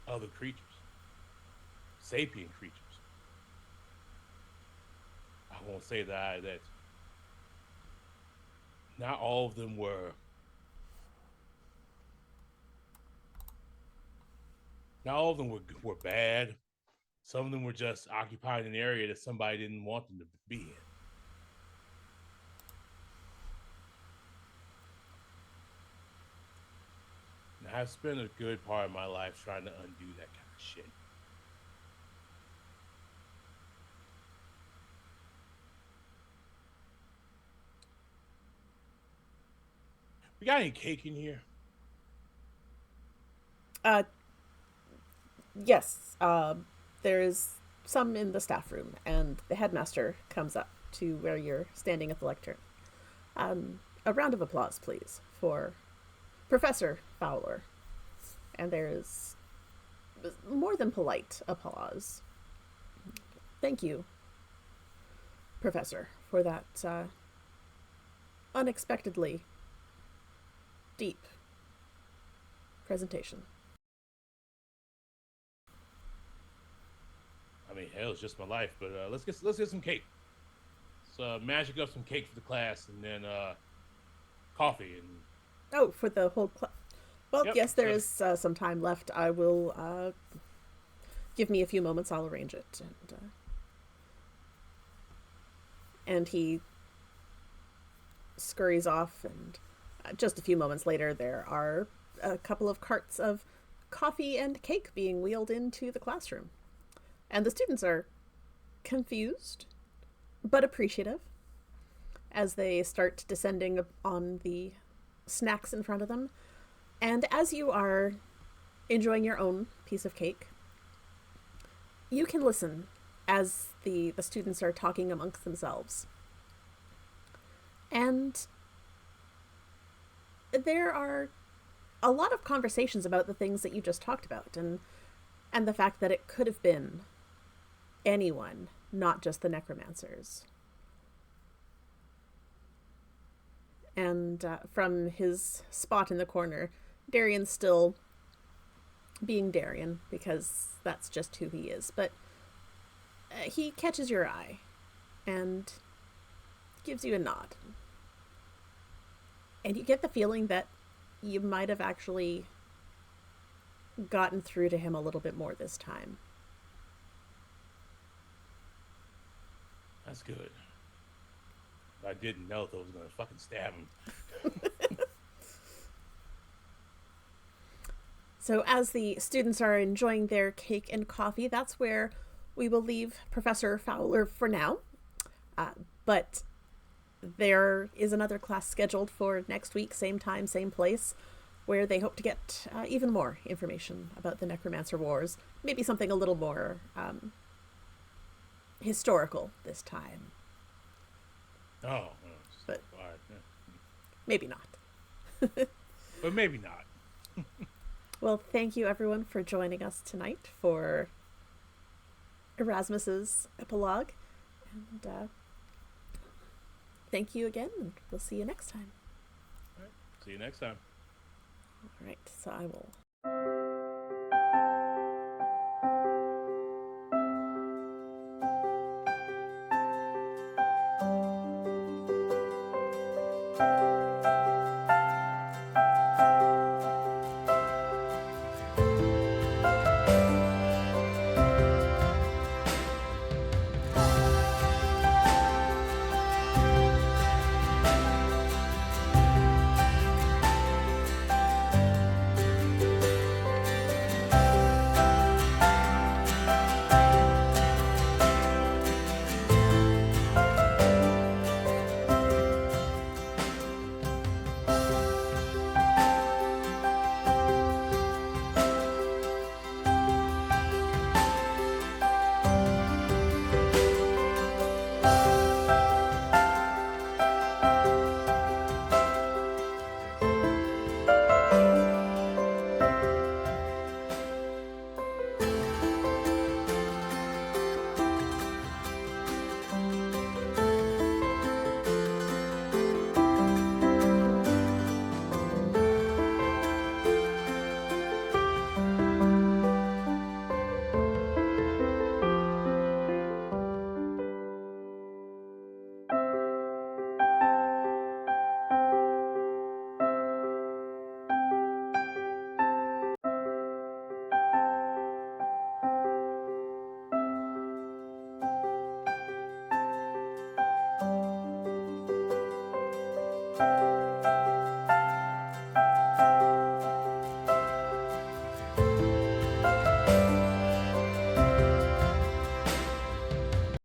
other creatures, sapient creatures. I won't say that not all of them were were bad. Some of them were just occupying an area that somebody didn't want them to be in. And I've spent a good part of my life trying to undo that kind of shit. We got any cake in here? Yes, there is some in the staff room, and the headmaster comes up to where you're standing at the lectern. A round of applause, please, for Professor Fowler. And there is more than polite applause. Thank you, Professor, for that unexpectedly deep presentation. I mean, hell, it's just my life. But let's get some cake. Let's magic up some cake for the class, and then coffee and. Oh, for the whole class. Well, Yep, yes, there is some time left. I will give me a few moments. I'll arrange it, and he scurries off. And just a few moments later, there are a couple of carts of coffee and cake being wheeled into the classroom, and the students are confused but appreciative as they start descending on the snacks in front of them. And as you are enjoying your own piece of cake, you can listen as the students are talking amongst themselves. And there are a lot of conversations about the things that you just talked about, and the fact that it could have been anyone, not just the necromancers. And from his spot in the corner, Darian's still being Darian, because that's just who he is. But he catches your eye and gives you a nod. And you get the feeling that you might have actually gotten through to him a little bit more this time. That's good. I didn't know if I was going to fucking stab him. So as the students are enjoying their cake and coffee, that's where we will leave Professor Fowler for now. But there is another class scheduled for next week, same time, same place, where they hope to get even more information about the Necromancer Wars. Maybe something a little more historical this time. Oh, but all right. Yeah. Maybe not. But maybe not. Well, thank you everyone for joining us tonight for Erasmus's Epilogue. And thank you again, and we'll see you next time. All right. See you next time. All right, so I will